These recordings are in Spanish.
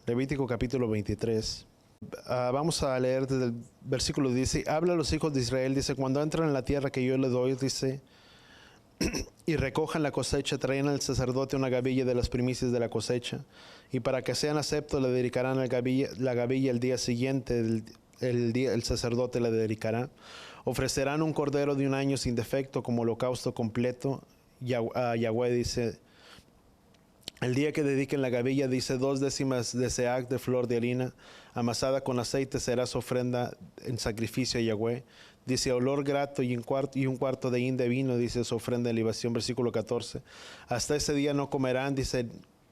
Levítico capítulo 23. Vamos a leer desde el versículo 10. Habla a los hijos de Israel, dice, cuando entran en la tierra que yo les doy, dice, y recojan la cosecha, traen al sacerdote una gavilla de las primicias de la cosecha, y para que sean aceptos le dedicarán la gavilla el día siguiente, el sacerdote la dedicará. Ofrecerán un cordero de un año sin defecto como holocausto completo a Yahweh, dice. El día que dediquen la gavilla, dice, 2 décimas de seac de flor de harina amasada con aceite será su ofrenda en sacrificio a Yahweh. Dice, olor grato y un cuarto de hin de vino, dice, su ofrenda de libación. Versículo 14. Hasta ese día no comerán, dice,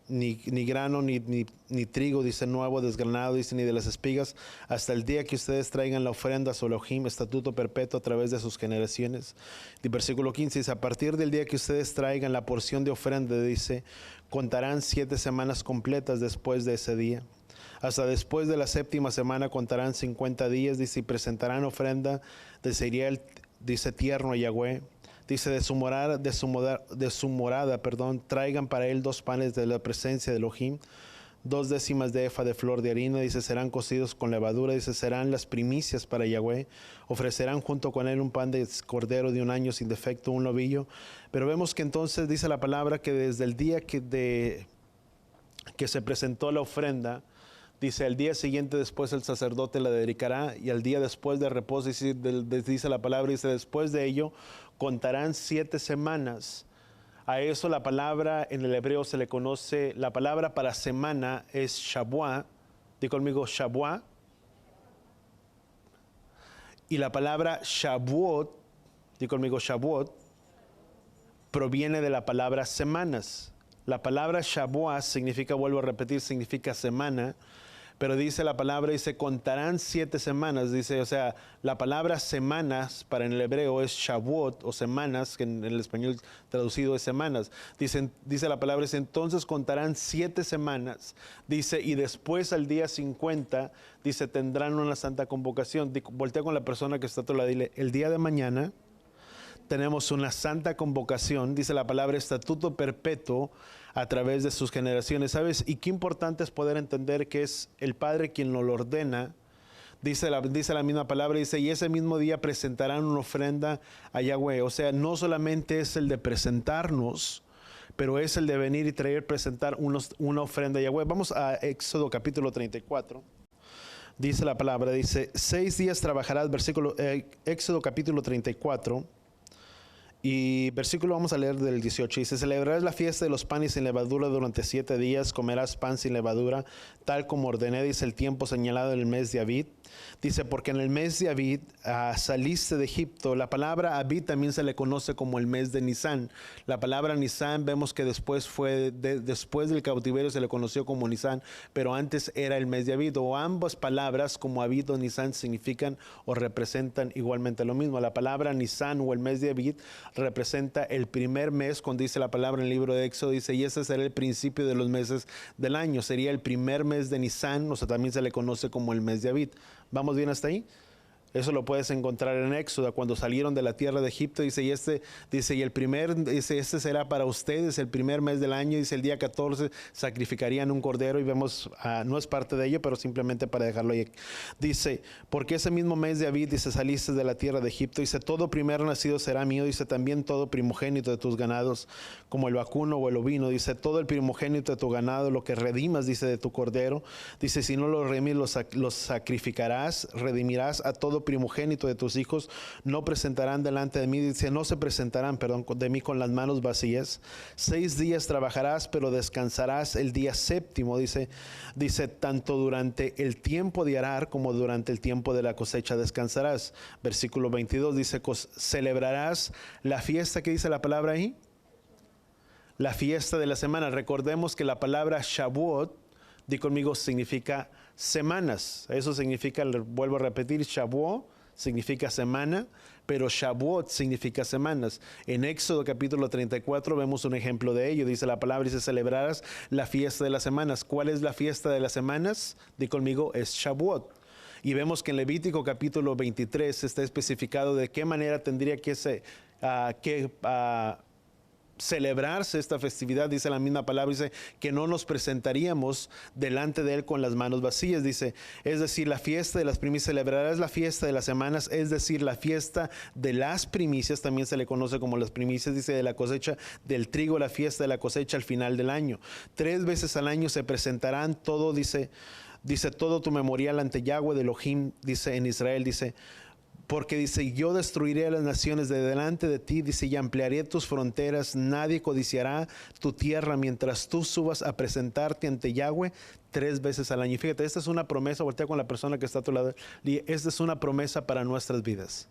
ni grano, ni trigo, dice, nuevo, desgranado, dice, ni de las espigas, hasta el día que ustedes traigan la ofrenda a su Elohim, estatuto perpetuo a través de sus generaciones. Y versículo 15 dice, a partir del día que ustedes traigan la porción de ofrenda, dice, contarán 7 semanas completas después de ese día. Hasta después de la 7ª semana contarán 50 días, dice, y presentarán ofrenda de cereal, dice, tierno a Yahweh. Dice, de su morada, traigan para él 2 panes de la presencia de Elohim, 2 décimas de efa de flor de harina, dice, serán cocidos con levadura, dice, serán las primicias para Yahweh. Ofrecerán junto con él un pan de cordero de un año sin defecto, un novillo. Pero vemos que entonces dice la palabra que desde el día que se presentó la ofrenda, dice, el día siguiente después el sacerdote la dedicará, y al día después de reposo, dice la palabra, dice, después de ello contarán 7 semanas. A eso la palabra en el hebreo se le conoce, la palabra para semana es Shabuá. Di conmigo Shabuá. Y la palabra Shavuot, di conmigo Shavuot, proviene de la palabra semanas. La palabra Shabuá significa, vuelvo a repetir, significa semana. Pero dice la palabra, dice, contarán 7 semanas, dice, o sea, la palabra semanas para en el hebreo es Shavuot o semanas, que en el español traducido es semanas. Dice la palabra, dice, entonces contarán 7 semanas, dice, y después al día 50, dice, tendrán una santa convocación. Voltea con la persona que está a tu lado, dile, el día de mañana tenemos una santa convocación, dice la palabra, estatuto perpetuo a través de sus generaciones. ¿Sabes? Y qué importante es poder entender que es el Padre quien nos lo ordena. Dice la misma palabra, dice, y ese mismo día presentarán una ofrenda a Yahweh. O sea, no solamente es el de presentarnos, pero es el de venir y presentar una ofrenda a Yahweh. Vamos a Éxodo capítulo 34. Dice la palabra, dice, 6 días trabajarás, Éxodo capítulo 34. Y versículo vamos a leer del 18. Dice, celebrarás la fiesta de los panes sin levadura durante 7 días, comerás pan sin levadura, tal como ordené, dice, el tiempo señalado en el mes de Abid. Dice, porque en el mes de Abid saliste de Egipto. La palabra Abid también se le conoce como el mes de Nisán. La palabra Nisán vemos que después después del cautiverio se le conoció como Nisán, pero antes era el mes de Abid. O ambas palabras como Abid o Nisán significan o representan igualmente lo mismo. La palabra Nisán o el mes de Abid representa el primer mes, cuando dice la palabra en el libro de Éxodo, dice, y ese será el principio de los meses del año. Sería el primer mes de Nisán, o sea, también se le conoce como el mes de Abid. ¿Vamos bien hasta ahí? Eso lo puedes encontrar en Éxodo, cuando salieron de la tierra de Egipto, dice, y el primer, dice, este será para ustedes el primer mes del año, dice, el día 14 sacrificarían un cordero, y vemos, no es parte de ello, pero simplemente para dejarlo ahí. Dice, porque ese mismo mes de Abid, dice, saliste de la tierra de Egipto, dice, todo primero nacido será mío, dice, también todo primogénito de tus ganados, como el vacuno o el ovino, dice, todo el primogénito de tu ganado, lo que redimas, dice, de tu cordero, dice, si no lo redimes, los sacrificarás, redimirás a todo primogénito de tus hijos, no presentarán delante de mí, dice, no se presentarán, de mí con las manos vacías. 6 días trabajarás, pero descansarás el día 7º, dice, tanto durante el tiempo de arar como durante el tiempo de la cosecha descansarás. Versículo 22 dice, celebrarás la fiesta, que dice la palabra ahí, la fiesta de la semana. Recordemos que la palabra Shavuot, di conmigo, significa semanas. Eso significa, vuelvo a repetir, Shavuot significa semana, pero Shavuot significa semanas. En Éxodo capítulo 34 vemos un ejemplo de ello. Dice la palabra, dice, celebrarás la fiesta de las semanas. ¿Cuál es la fiesta de las semanas? Di conmigo, es Shavuot. Y vemos que en Levítico capítulo 23 está especificado de qué manera tendría que celebrarse esta festividad, dice la misma palabra, dice que no nos presentaríamos delante de Él con las manos vacías, dice, es decir, la fiesta de las primicias, celebrarás la fiesta de las semanas, es decir, la fiesta de las primicias, también se le conoce como las primicias, dice, de la cosecha del trigo, la fiesta de la cosecha al final del año. 3 veces al año se presentarán todo, dice todo tu memorial ante Yahweh de Elohim, dice en Israel, dice, porque dice, yo destruiré a las naciones de delante de ti, dice, y ampliaré tus fronteras, nadie codiciará tu tierra mientras tú subas a presentarte ante Yahweh 3 veces al año. Y fíjate, esta es una promesa, voltea con la persona que está a tu lado, y esta es una promesa para nuestras vidas.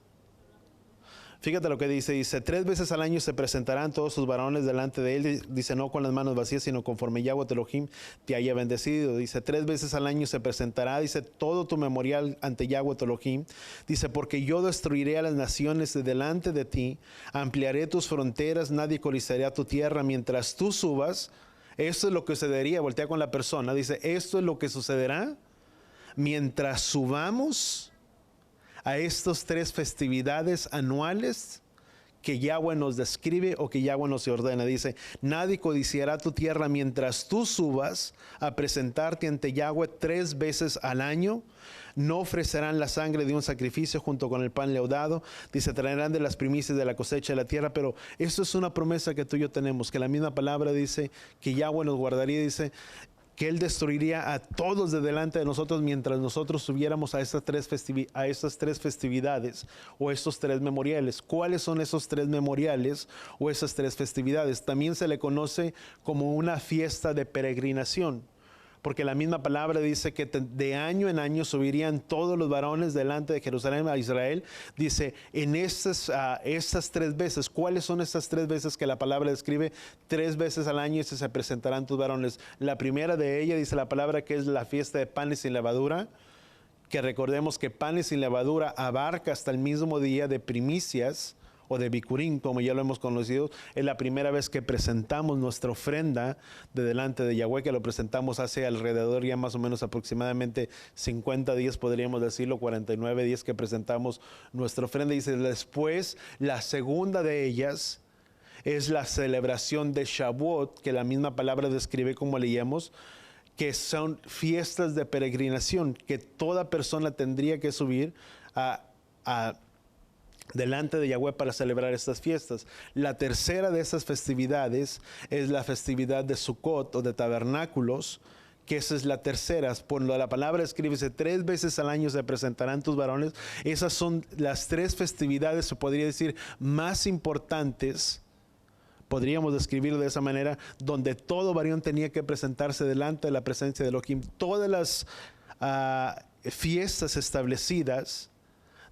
Fíjate lo que dice, 3 veces al año se presentarán todos sus varones delante de él, dice, no con las manos vacías, sino conforme Yahweh Elohim te haya bendecido. Dice, 3 veces al año se presentará, dice, todo tu memorial ante Yahweh Elohim. Dice, porque yo destruiré a las naciones de delante de ti, ampliaré tus fronteras, nadie codiciará tu tierra mientras tú subas. Esto es lo que sucedería, voltea con la persona, dice, esto es lo que sucederá mientras subamos a estas 3 festividades anuales que Yahweh nos describe o que Yahweh nos ordena. Dice, nadie codiciará tu tierra mientras tú subas a presentarte ante Yahweh 3 veces al año. No ofrecerán la sangre de un sacrificio junto con el pan leudado. Dice, traerán de las primicias de la cosecha de la tierra. Pero esto es una promesa que tú y yo tenemos, que la misma palabra dice que Yahweh nos guardaría, dice, que Él destruiría a todos de delante de nosotros mientras nosotros subiéramos a estas 3 festividades o estos 3 memoriales. ¿Cuáles son esos 3 memoriales o esas 3 festividades? También se le conoce como una fiesta de peregrinación, porque la misma palabra dice que de año en año subirían todos los varones delante de Jerusalén a Israel. Dice, en estas 3 veces, ¿cuáles son estas 3 veces que la palabra describe? 3 veces al año se presentarán tus varones. La primera de ellas dice la palabra que es la fiesta de panes sin levadura, que recordemos que panes sin levadura abarca hasta el mismo día de primicias, o de Bikurim, como ya lo hemos conocido. Es la primera vez que presentamos nuestra ofrenda de delante de Yahweh, que lo presentamos hace alrededor ya más o menos aproximadamente 50 días, podríamos decirlo, 49 días que presentamos nuestra ofrenda. Y dice, después, la segunda de ellas es la celebración de Shavuot, que la misma palabra describe como leíamos, que son fiestas de peregrinación, que toda persona tendría que subir delante de Yahweh para celebrar estas fiestas. La tercera de estas festividades es la festividad de Sukkot o de tabernáculos, que esa es la tercera. Cuando la palabra escribe, 3 veces al año se presentarán tus varones. Esas son las 3 festividades, se podría decir, más importantes, podríamos describirlo de esa manera, donde todo varón tenía que presentarse delante de la presencia de Elohim. Todas las fiestas establecidas,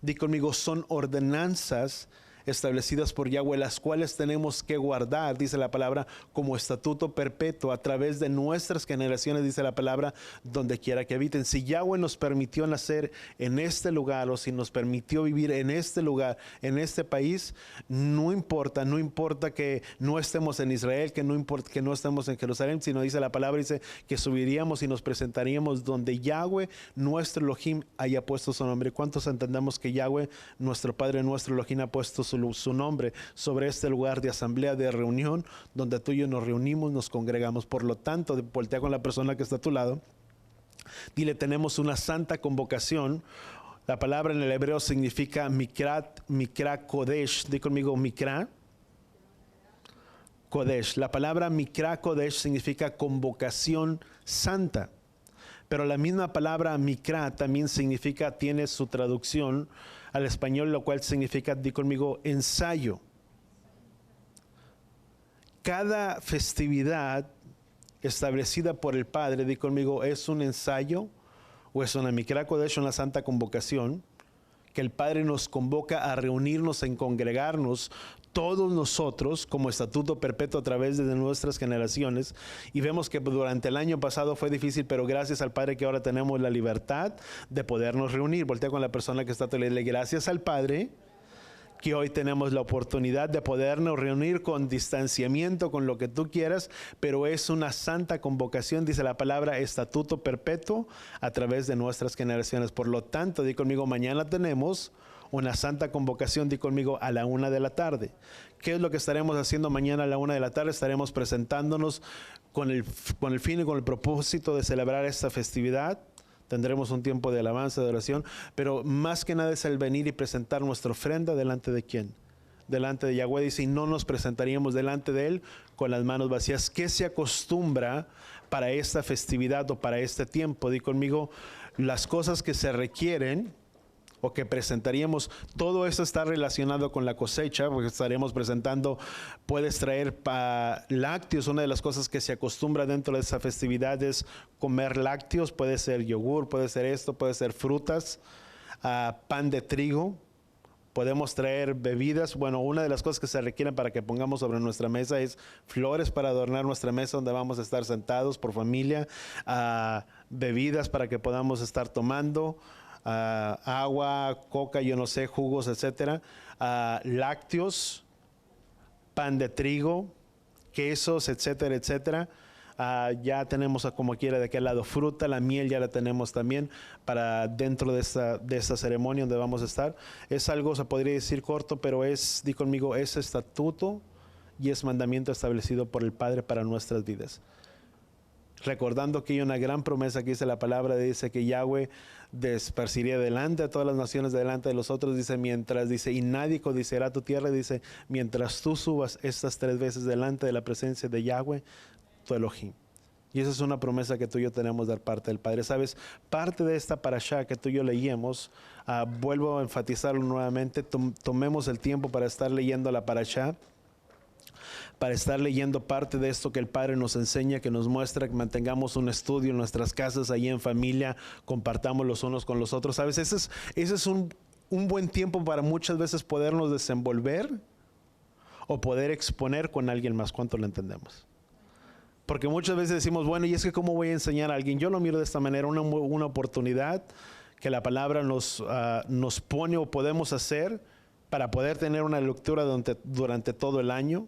di conmigo, son ordenanzas establecidas por Yahweh, las cuales tenemos que guardar, dice la palabra, como estatuto perpetuo a través de nuestras generaciones, dice la palabra, donde quiera que habiten. Si Yahweh nos permitió nacer en este lugar o si nos permitió vivir en este lugar, en este país, no importa que no estemos en Israel, que no importa que no estemos en Jerusalén, sino dice la palabra, dice que subiríamos y nos presentaríamos donde Yahweh, nuestro Elohim, haya puesto su nombre. ¿Cuántos entendamos que Yahweh, nuestro Padre, nuestro Elohim, ha puesto su nombre sobre este lugar de asamblea, de reunión, donde tú y yo nos reunimos, nos congregamos? Por lo tanto, voltea con la persona que está a tu lado, dile, tenemos una santa convocación. La palabra en el hebreo significa Mikra Kodesh. Di conmigo, Mikra Kodesh. La palabra Mikra Kodesh significa convocación santa. Pero la misma palabra Mikra también significa, tiene su traducción al español, lo cual significa, di conmigo, ensayo. Cada festividad establecida por el Padre, di conmigo, es un ensayo o es una Mikra Kodesh, una santa convocación, que el Padre nos convoca a reunirnos, en congregarnos, todos nosotros como estatuto perpetuo a través de nuestras generaciones. Y vemos que durante el año pasado fue difícil, pero gracias al Padre que ahora tenemos la libertad de podernos reunir. Voltea con la persona que está a tu lado, gracias al Padre que hoy tenemos la oportunidad de podernos reunir con distanciamiento, con lo que tú quieras, pero es una santa convocación, dice la palabra, estatuto perpetuo a través de nuestras generaciones. Por lo tanto, di conmigo, mañana tenemos una santa convocación, di conmigo, a la 1 de la tarde. ¿Qué es lo que estaremos haciendo mañana a la 1 de la tarde? Estaremos presentándonos con el fin y con el propósito de celebrar esta festividad. Tendremos un tiempo de alabanza, de oración, pero más que nada es el venir y presentar nuestra ofrenda delante de ¿quién? Delante de Yahweh. Dice, y no nos presentaríamos delante de Él con las manos vacías. ¿Qué se acostumbra para esta festividad o para este tiempo? Di conmigo, las cosas que se requieren o que presentaríamos, todo eso está relacionado con la cosecha, porque estaremos presentando, puedes traer lácteos. Una de las cosas que se acostumbra dentro de esa festividad es comer lácteos, puede ser yogur, puede ser esto, puede ser frutas, pan de trigo. Podemos traer bebidas. Bueno, una de las cosas que se requieren para que pongamos sobre nuestra mesa es flores para adornar nuestra mesa donde vamos a estar sentados por familia, bebidas para que podamos estar tomando, agua, coca, yo no sé, jugos, etcétera, lácteos, pan de trigo, quesos, etcétera, etcétera. Ya tenemos como quiera de aquel lado fruta, la miel ya la tenemos también para dentro de esta ceremonia donde vamos a estar. Es algo, se podría decir corto, pero di conmigo, es estatuto y es mandamiento establecido por el Padre para nuestras vidas. Recordando que hay una gran promesa que dice la palabra, dice que Yahweh esparciría delante de todas las naciones, delante de los otros, dice, y nadie codiciará tu tierra, dice, mientras tú subas estas 3 veces delante de la presencia de Yahweh, tu Elohim. Y esa es una promesa que tú y yo tenemos de parte del Padre. ¿Sabes? Parte de esta parashá que tú y yo leíamos, vuelvo a enfatizarlo nuevamente, tomemos el tiempo para estar leyendo la parashá, para estar leyendo parte de esto que el Padre nos enseña, que nos muestra, que mantengamos un estudio en nuestras casas, ahí en familia, compartamos los unos con los otros. ¿Sabes? Ese es un buen tiempo para muchas veces podernos desenvolver o poder exponer con alguien más. ¿Cuánto lo entendemos? Porque muchas veces decimos, bueno, y es que ¿cómo voy a enseñar a alguien? Yo lo miro de esta manera, una oportunidad que la palabra nos pone o podemos hacer para poder tener una lectura durante todo el año.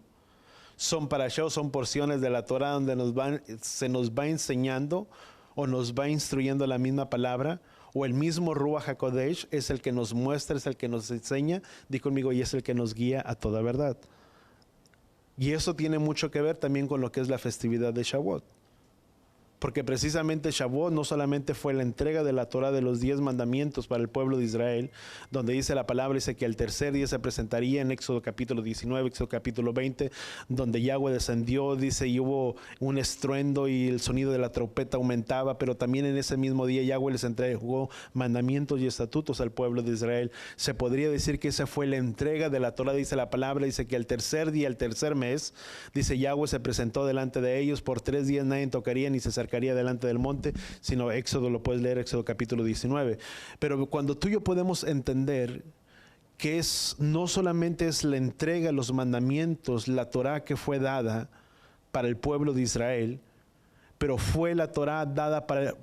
Son parashot, son porciones de la Torah donde se nos va enseñando o nos va instruyendo la misma palabra, o el mismo Ruach HaKodesh es el que nos muestra, es el que nos enseña, di conmigo, y es el que nos guía a toda verdad. Y eso tiene mucho que ver también con lo que es la festividad de Shavuot. Porque precisamente Shavuot no solamente fue la entrega de la Torah de los 10 mandamientos para el pueblo de Israel, donde dice la palabra, dice que el tercer día se presentaría en Éxodo capítulo 19, Éxodo capítulo 20, donde Yahweh descendió, dice, y hubo un estruendo y el sonido de la trompeta aumentaba, pero también en ese mismo día Yahweh les entregó mandamientos y estatutos al pueblo de Israel. Se podría decir que esa fue la entrega de la Torah, dice la palabra, dice que el tercer día, el tercer mes, dice Yahweh se presentó delante de ellos, por 3 días nadie tocaría ni se acercaría delante del monte, sino Éxodo, lo puedes leer, Éxodo capítulo 19. Pero cuando tú y yo podemos entender que no solamente es la entrega, los mandamientos, la Torah que fue dada para el pueblo de Israel, pero fue la Torah dada para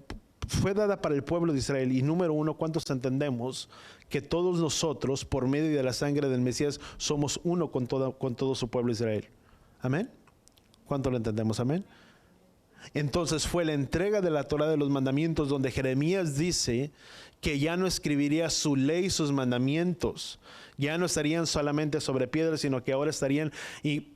el pueblo de Israel. Y número uno, ¿cuántos entendemos que todos nosotros, por medio de la sangre del Mesías, somos uno con todo su pueblo de Israel? ¿Amén? ¿Cuánto lo entendemos? ¿Amén? Entonces fue la entrega de la Torah de los mandamientos, donde Jeremías dice que ya no escribiría su ley y sus mandamientos, ya no estarían solamente sobre piedras, sino que ahora estarían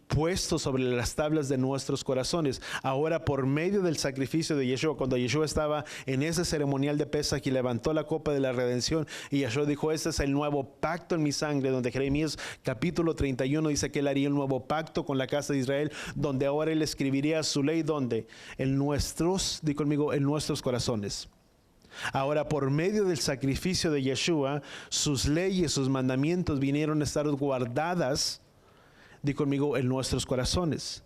puestos sobre las tablas de nuestros corazones. Ahora, por medio del sacrificio de Yeshua, cuando Yeshua estaba en ese ceremonial de Pesach y levantó la copa de la redención, y Yeshua dijo, este es el nuevo pacto en mi sangre, donde Jeremías capítulo 31 dice que él haría un nuevo pacto con la casa de Israel, donde ahora él escribiría su ley, donde en nuestros, di conmigo, en nuestros corazones. Ahora, por medio del sacrificio de Yeshua, sus leyes, sus mandamientos vinieron a estar guardadas, di conmigo, en nuestros corazones.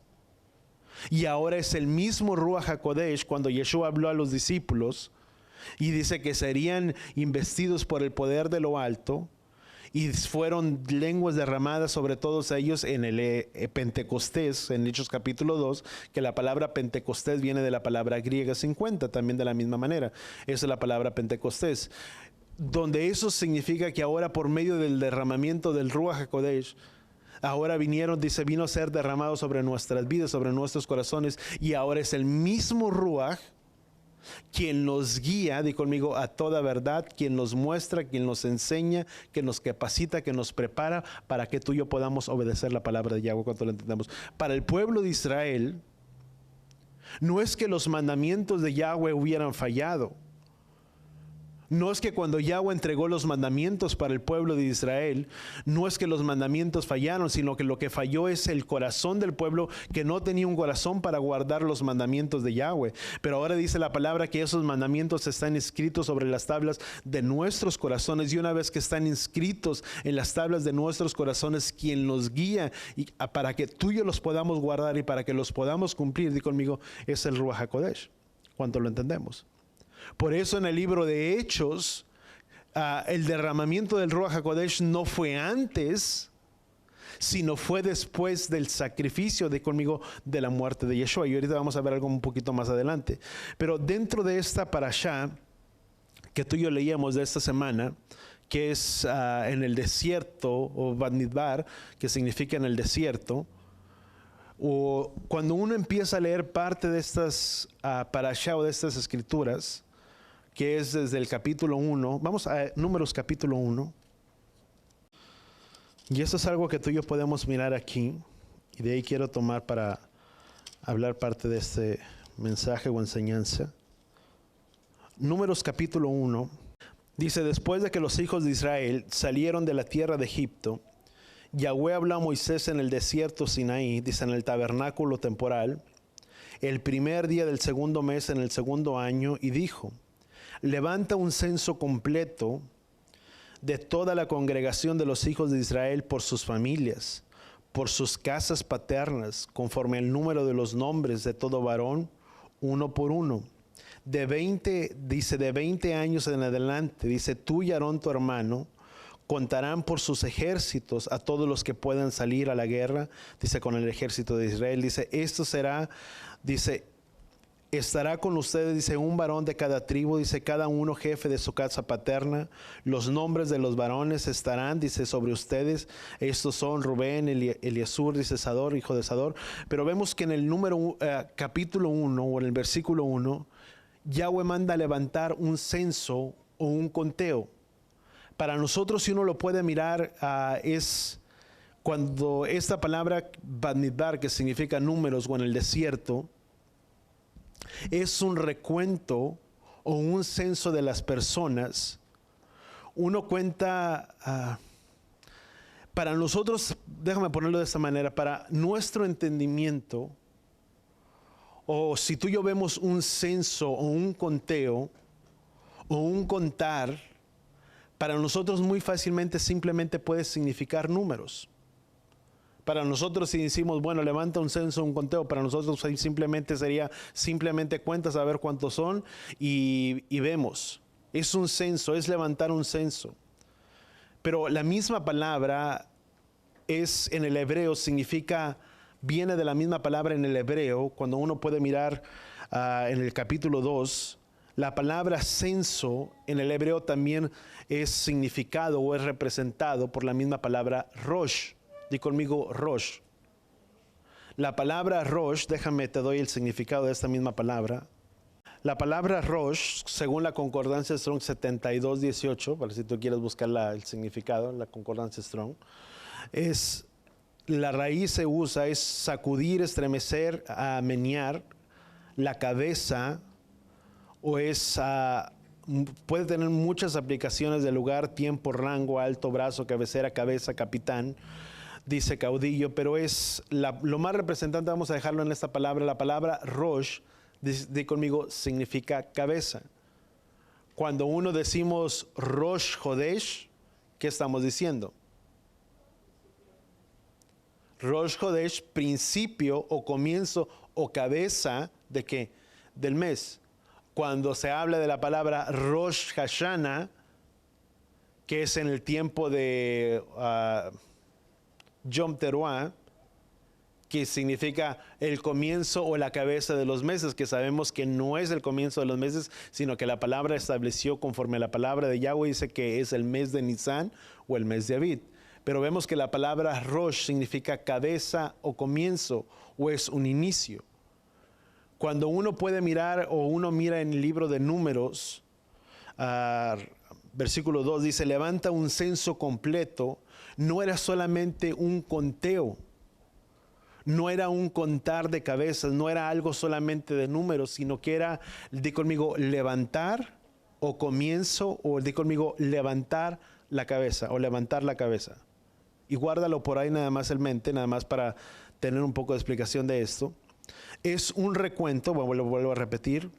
Y ahora es el mismo Ruach HaKodesh cuando Yeshua habló a los discípulos y dice que serían investidos por el poder de lo alto, y fueron lenguas derramadas sobre todos ellos en el Pentecostés, en Hechos capítulo 2, que la palabra Pentecostés viene de la palabra griega 50, también de la misma manera. Esa es la palabra Pentecostés, donde eso significa que ahora por medio del derramamiento del Ruach HaKodesh, ahora vino a ser derramado sobre nuestras vidas, sobre nuestros corazones, y ahora es el mismo Ruach quien nos guía, di conmigo, a toda verdad, quien nos muestra, quien nos enseña, que nos capacita, que nos prepara para que tú y yo podamos obedecer la palabra de Yahweh cuando lo entendamos. Para el pueblo de Israel, no es que los mandamientos de Yahweh hubieran fallado. No es que cuando Yahweh entregó los mandamientos para el pueblo de Israel, no es que los mandamientos fallaron, sino que lo que falló es el corazón del pueblo, que no tenía un corazón para guardar los mandamientos de Yahweh. Pero ahora dice la palabra que esos mandamientos están escritos sobre las tablas de nuestros corazones, y una vez que están inscritos en las tablas de nuestros corazones, quien nos guía para que tú y yo los podamos guardar y para que los podamos cumplir, di conmigo, es el Ruach HaKodesh, cuando lo entendemos. Por eso en el libro de Hechos, el derramamiento del Ruach HaKodesh no fue antes, sino fue después del sacrificio de la muerte de Yeshua. Y ahorita vamos a ver algo un poquito más adelante. Pero dentro de esta parashá que tú y yo leíamos de esta semana, que es en el desierto, o Bamidbar, que significa en el desierto, o cuando uno empieza a leer parte de estas parashá o de estas escrituras, que es desde el capítulo 1. Vamos a Números capítulo 1. Y esto es algo que tú y yo podemos mirar aquí. Y de ahí quiero tomar para hablar parte de este mensaje o enseñanza. Números capítulo 1. Dice, después de que los hijos de Israel salieron de la tierra de Egipto, Yahweh habló a Moisés en el desierto Sinaí, dice, en el tabernáculo temporal, el primer día del segundo mes en el segundo año, y dijo, levanta un censo completo de toda la congregación de los hijos de Israel por sus familias, por sus casas paternas, conforme al número de los nombres de todo varón, uno por uno. De 20 años en adelante, dice, tú y Aarón tu hermano contarán por sus ejércitos a todos los que puedan salir a la guerra, dice, con el ejército de Israel. Dice, esto será, dice, estará con ustedes, dice, un varón de cada tribu, dice, cada uno jefe de su casa paterna. Los nombres de los varones estarán, dice, sobre ustedes. Estos son Rubén, Eliasur, dice, Sador, hijo de Sador. Pero vemos que en el capítulo 1 o en el versículo 1, Yahweh manda levantar un censo o un conteo. Para nosotros, si uno lo puede mirar, es cuando esta palabra Bamidbar, que significa números o en el desierto, es un recuento o un censo de las personas. Uno cuenta, para nosotros, déjame ponerlo de esta manera, para nuestro entendimiento, o si tú y yo vemos un censo o un conteo o un contar, para nosotros muy fácilmente simplemente puede significar números. Para nosotros, si decimos, bueno, levanta un censo, un conteo, para nosotros simplemente cuentas a ver cuántos son y vemos. Es un censo, es levantar un censo. Pero la misma palabra es en el hebreo, viene de la misma palabra en el hebreo. Cuando uno puede mirar en el capítulo 2, la palabra censo en el hebreo también es significado o es representado por la misma palabra rosh. Di conmigo Rosh. La palabra Rosh, te doy el significado de esta misma palabra. La palabra Rosh, según la concordancia Strong 7218, para si tú quieres buscar el significado, la concordancia Strong, la raíz se usa, es sacudir, estremecer, menear la cabeza, o puede tener muchas aplicaciones de lugar, tiempo, rango, alto, brazo, cabecera, cabeza, capitán. Dice caudillo, pero es lo más representante, vamos a dejarlo en esta palabra. La palabra Rosh, di conmigo, significa cabeza. Cuando uno decimos Rosh Hodesh, ¿qué estamos diciendo? Rosh Hodesh, principio o comienzo o cabeza ¿de qué? Del mes. Cuando se habla de la palabra Rosh Hashanah, que es en el tiempo de Yom Teruah, que significa el comienzo o la cabeza de los meses, que sabemos que no es el comienzo de los meses, sino que la palabra estableció conforme a la palabra de Yahweh, dice que es el mes de Nisan o el mes de Abid. Pero vemos que la palabra Rosh significa cabeza o comienzo, o es un inicio. Cuando uno puede mirar o uno mira en el libro de Números, versículo 2 dice, levanta un censo completo, no era solamente un conteo, no era un contar de cabezas, no era algo solamente de números, sino que era, di conmigo, levantar o comienzo, o di conmigo, levantar la cabeza o levantar la cabeza. Y guárdalo por ahí nada más en mente, nada más para tener un poco de explicación de esto. Es un recuento, vuelvo a repetir,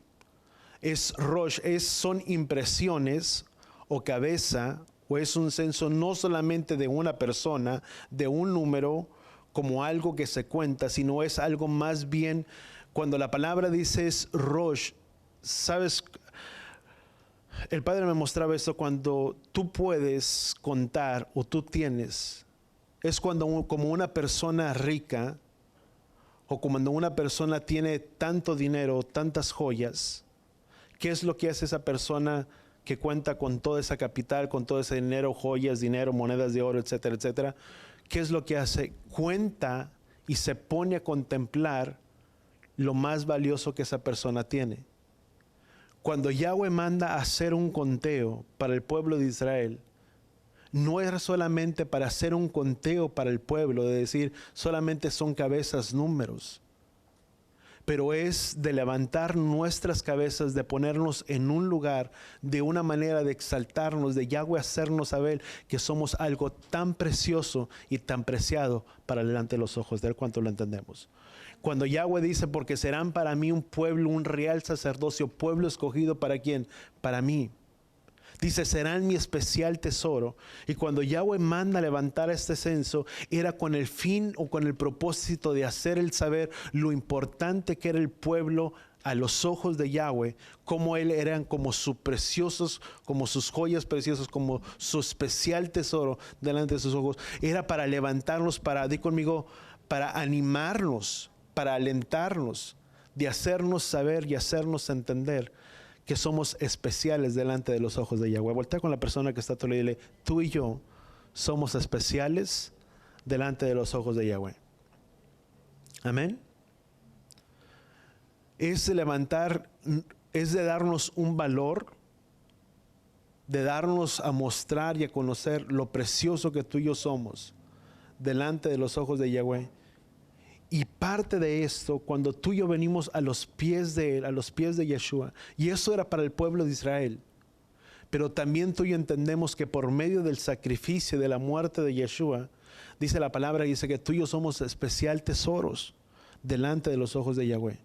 es Rosh, son impresiones o cabeza, o es un censo no solamente de una persona, de un número, como algo que se cuenta, sino es algo más bien, cuando la palabra dice es Rosh, ¿sabes? El Padre me mostraba esto, cuando tú puedes contar o tú tienes, es cuando como una persona rica o cuando una persona tiene tanto dinero, tantas joyas, ¿qué es lo que hace esa persona que cuenta con toda esa capital, con todo ese dinero, joyas, dinero, monedas de oro, etcétera, etcétera? ¿Qué es lo que hace? Cuenta y se pone a contemplar lo más valioso que esa persona tiene. Cuando Yahweh manda a hacer un conteo para el pueblo de Israel, no era solamente para hacer un conteo para el pueblo, de decir solamente son cabezas, números, pero es de levantar nuestras cabezas, de ponernos en un lugar, de una manera de exaltarnos, de Yahweh hacernos saber que somos algo tan precioso y tan preciado para delante de los ojos de Él. ¿Cuánto lo entendemos? Cuando Yahweh dice, porque serán para mí un pueblo, un real sacerdocio, pueblo escogido, ¿para quién? Para mí. Dice, serán mi especial tesoro. Y cuando Yahweh manda levantar este censo, era con el fin o con el propósito de hacer el saber lo importante que era el pueblo a los ojos de Yahweh, como él eran como sus preciosos, como sus joyas preciosas, como su especial tesoro delante de sus ojos. Era para levantarnos, para, di conmigo, para animarnos, para alentarnos, de hacernos saber y hacernos entender que somos especiales delante de los ojos de Yahweh. Voltea con la persona que está a tu lado y dile, tú y yo somos especiales delante de los ojos de Yahweh. Amén. Es de levantar, es de darnos un valor, de darnos a mostrar y a conocer lo precioso que tú y yo somos delante de los ojos de Yahweh. Y parte de esto, cuando tú y yo venimos a los pies de Él, a los pies de Yeshua, y eso era para el pueblo de Israel, pero también tú y yo entendemos que por medio del sacrificio de la muerte de Yeshua, dice la palabra, dice que tú y yo somos especial tesoros delante de los ojos de Yahweh.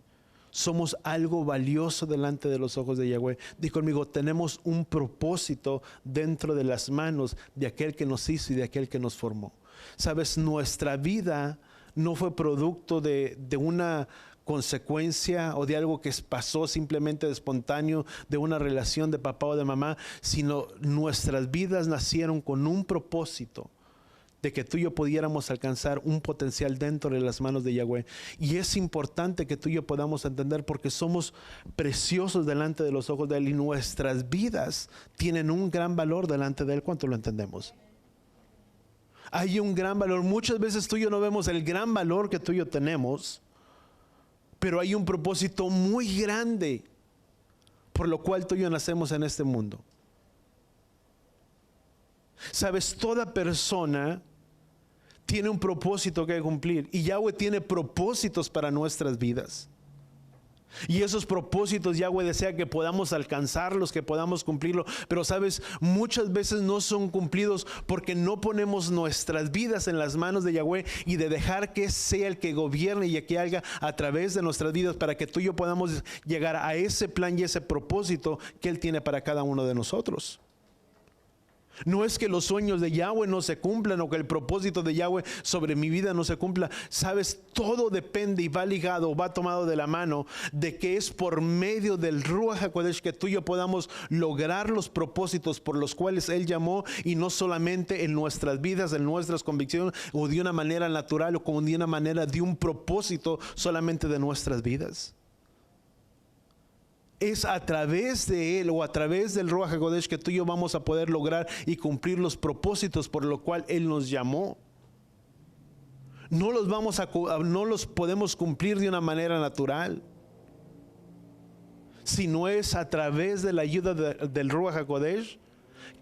Somos algo valioso delante de los ojos de Yahweh. Di conmigo, tenemos un propósito dentro de las manos de aquel que nos hizo y de aquel que nos formó. Sabes, nuestra vida no fue producto de una consecuencia o de algo que pasó simplemente de espontáneo, de una relación de papá o de mamá, sino nuestras vidas nacieron con un propósito de que tú y yo pudiéramos alcanzar un potencial dentro de las manos de Yahweh. Y es importante que tú y yo podamos entender, porque somos preciosos delante de los ojos de Él y nuestras vidas tienen un gran valor delante de Él. ¿Cuánto lo entendemos? Hay un gran valor. Muchas veces tú y yo no vemos el gran valor que tú y yo tenemos, pero hay un propósito muy grande por lo cual tú y yo nacemos en este mundo. Sabes, toda persona tiene un propósito que cumplir, y Yahweh tiene propósitos para nuestras vidas. Y esos propósitos Yahweh desea que podamos alcanzarlos, que podamos cumplirlos. Pero sabes, muchas veces no son cumplidos porque no ponemos nuestras vidas en las manos de Yahweh y de dejar que sea el que gobierne y que haga a través de nuestras vidas, para que tú y yo podamos llegar a ese plan y ese propósito que Él tiene para cada uno de nosotros. No es que los sueños de Yahweh no se cumplan, o que el propósito de Yahweh sobre mi vida no se cumpla. Sabes, todo depende y va ligado, va tomado de la mano de que es por medio del Ruach HaKodesh que tú y yo podamos lograr los propósitos por los cuales Él llamó, y no solamente en nuestras vidas, en nuestras convicciones, o de una manera natural, o como de una manera de un propósito solamente de nuestras vidas. Es a través de Él, o a través del Ruach HaKodesh, que tú y yo vamos a poder lograr y cumplir los propósitos por lo cual Él nos llamó. No los podemos cumplir de una manera natural. sino es a través de la ayuda del Ruach HaKodesh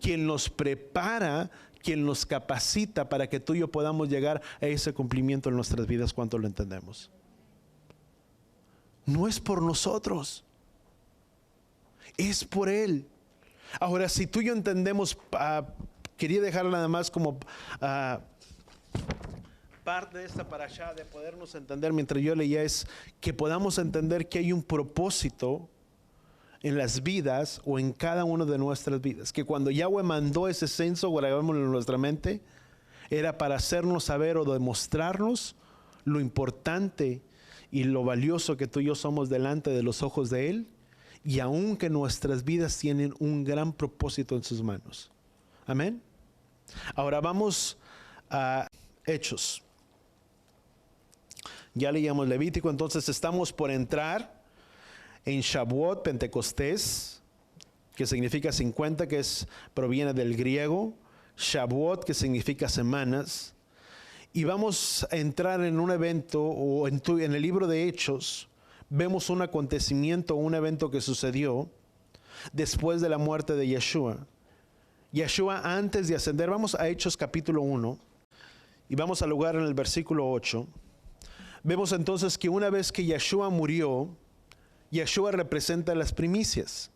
quien nos prepara, quien nos capacita para que tú y yo podamos llegar a ese cumplimiento en nuestras vidas. ¿Cuánto lo entendemos? No es por nosotros, es por Él. Ahora, si tú y yo entendemos, quería dejar nada más como parte de esta parashá, de podernos entender mientras yo leía, es que podamos entender que hay un propósito en las vidas o en cada una de nuestras vidas. Que cuando Yahweh mandó ese censo, grabémoslo en nuestra mente, era para hacernos saber o demostrarnos lo importante y lo valioso que tú y yo somos delante de los ojos de Él, y aun que nuestras vidas tienen un gran propósito en sus manos. Amén. Ahora vamos a Hechos. Ya leíamos Levítico, entonces estamos por entrar en Shavuot, Pentecostés, que significa 50, proviene del griego. Shavuot, que significa semanas. Y vamos a entrar en un evento, o en el libro de Hechos, vemos un acontecimiento, un evento que sucedió después de la muerte de Yeshua. Yeshua, antes de ascender, vamos a Hechos capítulo 1, y vamos al lugar en el versículo 8. Vemos entonces que una vez que Yeshua murió, Yeshua representa las primicias.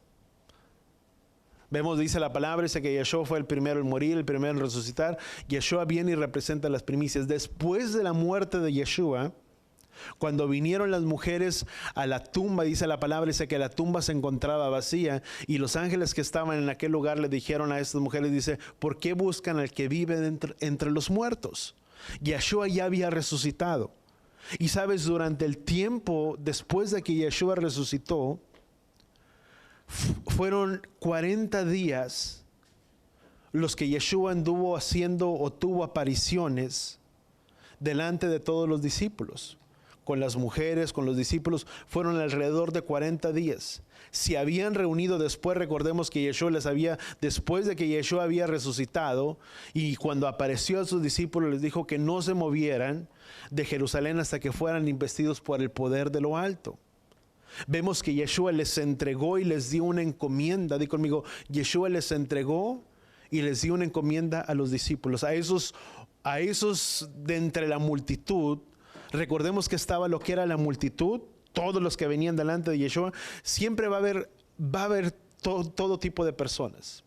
Vemos, dice la palabra, dice que Yeshua fue el primero en morir, el primero en resucitar. Yeshua viene y representa las primicias. Después de la muerte de Yeshua, cuando vinieron las mujeres a la tumba, dice la palabra, dice que la tumba se encontraba vacía, y los ángeles que estaban en aquel lugar le dijeron a estas mujeres, dice, ¿por qué buscan al que vive entre los muertos? Yeshua ya había resucitado. Y sabes, durante el tiempo después de que Yeshua resucitó, fueron 40 días los que Yeshua anduvo haciendo o tuvo apariciones delante de todos los discípulos. Con las mujeres, con los discípulos, fueron alrededor de 40 días. Se habían reunido después, recordemos que Yeshua después de que Yeshua había resucitado, y cuando apareció a sus discípulos les dijo que no se movieran de Jerusalén hasta que fueran investidos por el poder de lo alto. Vemos que Yeshua les entregó y les dio una encomienda. Di conmigo, Yeshua les entregó y les dio una encomienda a los discípulos. A esos de entre la multitud. Recordemos que estaba lo que era la multitud, todos los que venían delante de Yeshua. Siempre va a haber todo tipo de personas.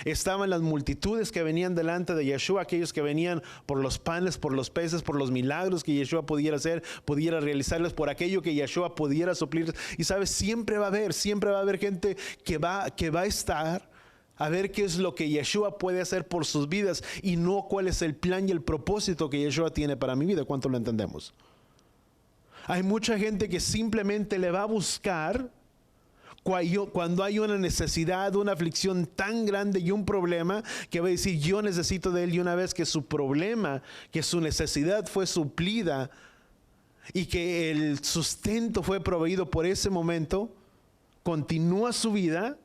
Estaban las multitudes que venían delante de Yeshua, aquellos que venían por los panes, por los peces, por los milagros que Yeshua pudiera hacer, pudiera realizarles, por aquello que Yeshua pudiera suplir. Y sabes, siempre va a haber gente que va a estar a ver qué es lo que Yeshua puede hacer por sus vidas, y no cuál es el plan y el propósito que Yeshua tiene para mi vida. ¿Cuánto lo entendemos? Hay mucha gente que simplemente le va a buscar cuando hay una necesidad, una aflicción tan grande y un problema, que va a decir, yo necesito de Él. Y una vez que su problema, que su necesidad fue suplida y que el sustento fue proveído por ese momento, continúa su vida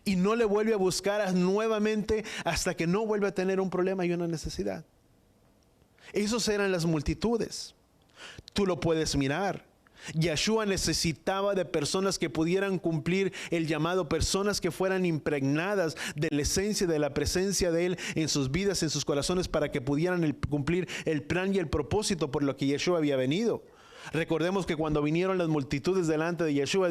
y no le vuelve a buscar nuevamente hasta que no vuelve a tener un problema y una necesidad. Esos eran las multitudes. Tú lo puedes mirar. Yeshua necesitaba de personas que pudieran cumplir el llamado, personas que fueran impregnadas de la esencia, de la presencia de Él en sus vidas, en sus corazones, para que pudieran cumplir el plan y el propósito por lo que Yeshua había venido. Recordemos que cuando vinieron las multitudes delante de Yeshua,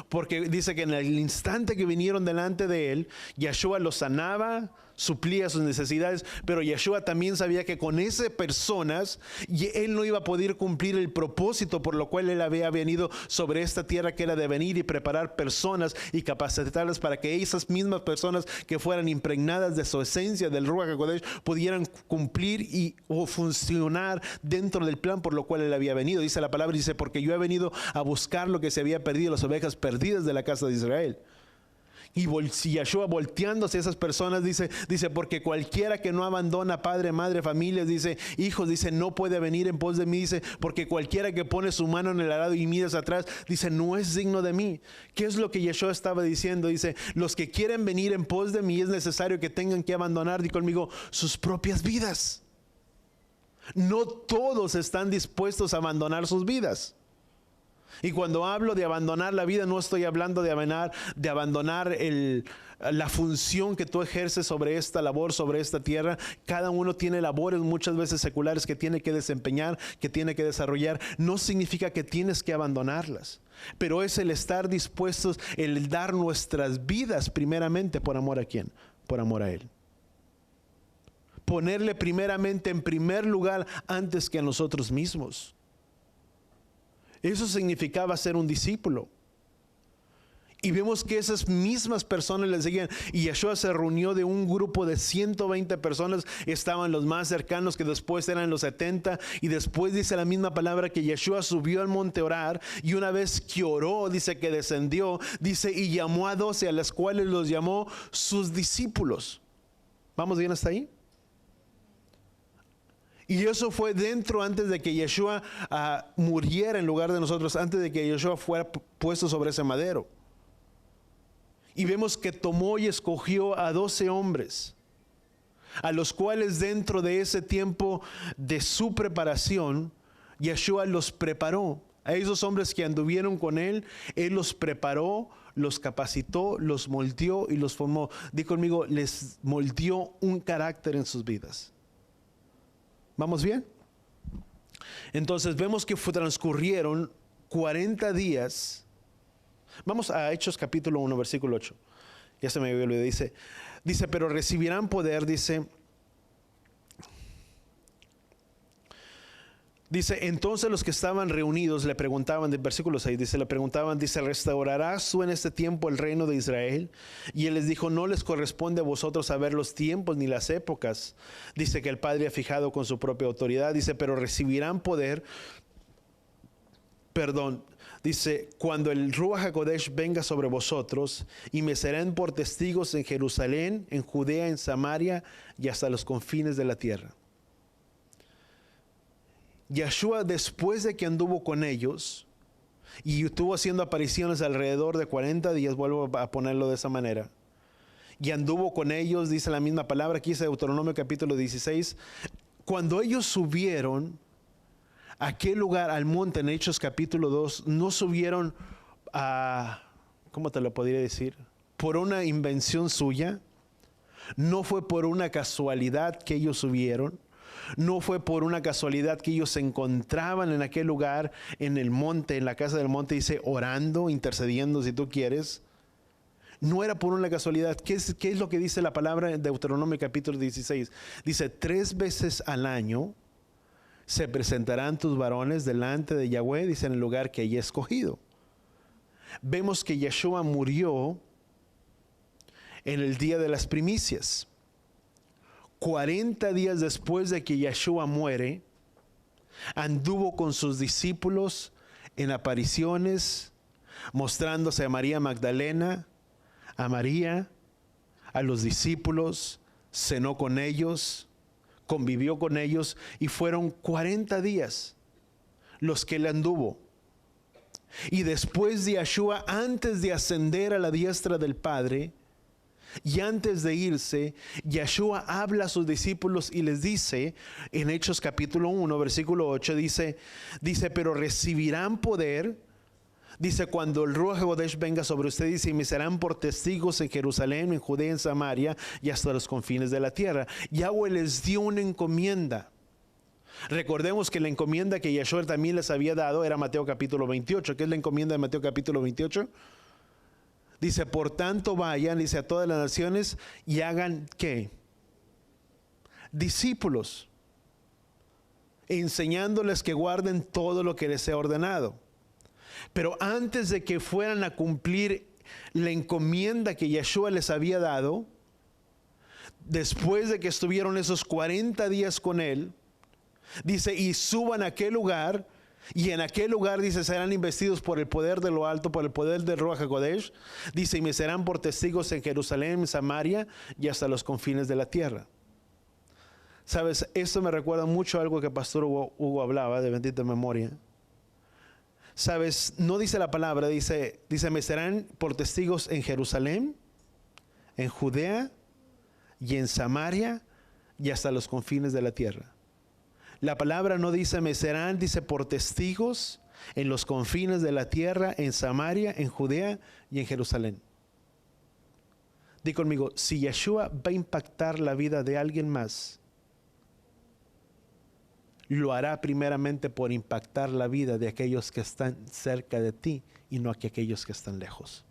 porque dice que en el instante que vinieron delante de Él, Yeshua los sanaba, suplía sus necesidades, pero Yeshua también sabía que con esas personas Él no iba a poder cumplir el propósito por lo cual Él había venido sobre esta tierra, que era de venir y preparar personas y capacitarlas para que esas mismas personas que fueran impregnadas de su esencia, del Ruach HaKodesh, pudieran cumplir o funcionar dentro del plan por lo cual Él había venido. Dice la palabra, dice, porque yo he venido a buscar lo que se había perdido, las ovejas perdidas de la casa de Israel. Y Yeshua, volteándose a esas personas, dice, porque cualquiera que no abandona padre, madre, familias, dice, hijos, dice, no puede venir en pos de mí, dice, porque cualquiera que pone su mano en el arado y miras atrás, dice, no es digno de mí. ¿Qué es lo que Yeshua estaba diciendo? Dice, los que quieren venir en pos de mí es necesario que tengan que abandonar, di conmigo, sus propias vidas. No todos están dispuestos a abandonar sus vidas. Y cuando hablo de abandonar la vida, no estoy hablando de abandonar la función que tú ejerces sobre esta labor, sobre esta tierra. Cada uno tiene labores muchas veces seculares que tiene que desempeñar, que tiene que desarrollar. No significa que tienes que abandonarlas, pero es el estar dispuestos, el dar nuestras vidas primeramente por amor a ¿quién? Por amor a Él. Ponerle primeramente en primer lugar antes que a nosotros mismos. Eso significaba ser un discípulo. Y vemos que esas mismas personas le seguían. Y Yeshua se reunió de un grupo de 120 personas. Estaban los más cercanos, que después eran los 70. Y después dice la misma palabra que Yeshua subió al monte a orar. Y una vez que oró, dice que descendió. Dice, y llamó a 12, a las cuales los llamó sus discípulos. ¿Vamos bien hasta ahí? Y eso fue antes de que Yeshua muriera en lugar de nosotros, antes de que Yeshua fuera puesto sobre ese madero. Y vemos que tomó y escogió a 12 hombres, a los cuales dentro de ese tiempo de su preparación, Yeshua los preparó. A esos hombres que anduvieron con Él los preparó, los capacitó, los moldeó y los formó. Di conmigo, les moldeó un carácter en sus vidas. ¿Vamos bien? Entonces vemos que transcurrieron 40 días. Vamos a Hechos capítulo 1, versículo 8. Ya se me había olvidado. Dice, pero recibirán poder, dice, entonces los que estaban reunidos le preguntaban, del versículo 6, le preguntaban, ¿restaurarás tú en este tiempo el reino de Israel? Y él les dijo, no les corresponde a vosotros saber los tiempos ni las épocas. Dice que el Padre ha fijado con su propia autoridad. Dice, pero recibirán poder, cuando el Ruach HaKodesh venga sobre vosotros, y me serán por testigos en Jerusalén, en Judea, en Samaria y hasta los confines de la tierra. Yeshua, después de que anduvo con ellos y estuvo haciendo apariciones alrededor de 40 días, vuelvo a ponerlo de esa manera, y anduvo con ellos, dice la misma palabra, aquí dice Deuteronomio capítulo 16, cuando ellos subieron a aquel lugar, al monte, en Hechos capítulo 2, no subieron ¿cómo te lo podría decir? Por una invención suya, no fue por una casualidad que ellos subieron. No fue por una casualidad que ellos se encontraban en aquel lugar, en el monte, en la casa del monte, dice, orando, intercediendo, si tú quieres. No era por una casualidad. ¿Qué es lo que dice la palabra en Deuteronomio capítulo 16? Dice, 3 veces al año se presentarán tus varones delante de Yahweh, dice, en el lugar que ella ha escogido. Vemos que Yeshua murió en el día de las primicias. 40 días después de que Yeshua muere, anduvo con sus discípulos en apariciones, mostrándose a María Magdalena, a María, a los discípulos, cenó con ellos, convivió con ellos, y fueron 40 días los que él anduvo. Y después de Yeshua, antes de ascender a la diestra del Padre, y antes de irse, Yeshua habla a sus discípulos y les dice, en Hechos capítulo 1, versículo 8, dice, pero recibirán poder, dice, cuando el Ruach HaKodesh venga sobre ustedes, y me serán por testigos en Jerusalén, en Judea, en Samaria y hasta los confines de la tierra. Yahweh les dio una encomienda. Recordemos que la encomienda que Yeshua también les había dado era Mateo capítulo 28. ¿Qué es la encomienda de Mateo capítulo 28? Dice, por tanto vayan, dice, a todas las naciones y hagan, ¿qué? Discípulos, enseñándoles que guarden todo lo que les he ordenado. Pero antes de que fueran a cumplir la encomienda que Yeshua les había dado, después de que estuvieron esos 40 días con él, dice, y suban a aquel lugar, y en aquel lugar, dice, serán investidos por el poder de lo alto, por el poder del Ruach HaKodesh. Dice, y me serán por testigos en Jerusalén, en Samaria y hasta los confines de la tierra. Sabes, esto me recuerda mucho a algo que Pastor Hugo hablaba, de bendita memoria. Sabes, no dice la palabra, dice, me serán por testigos en Jerusalén, en Judea y en Samaria y hasta los confines de la tierra. La palabra no dice me serán, dice por testigos en los confines de la tierra, en Samaria, en Judea y en Jerusalén. Di conmigo, si Yeshua va a impactar la vida de alguien más, lo hará primeramente por impactar la vida de aquellos que están cerca de ti y no que aquellos que están lejos.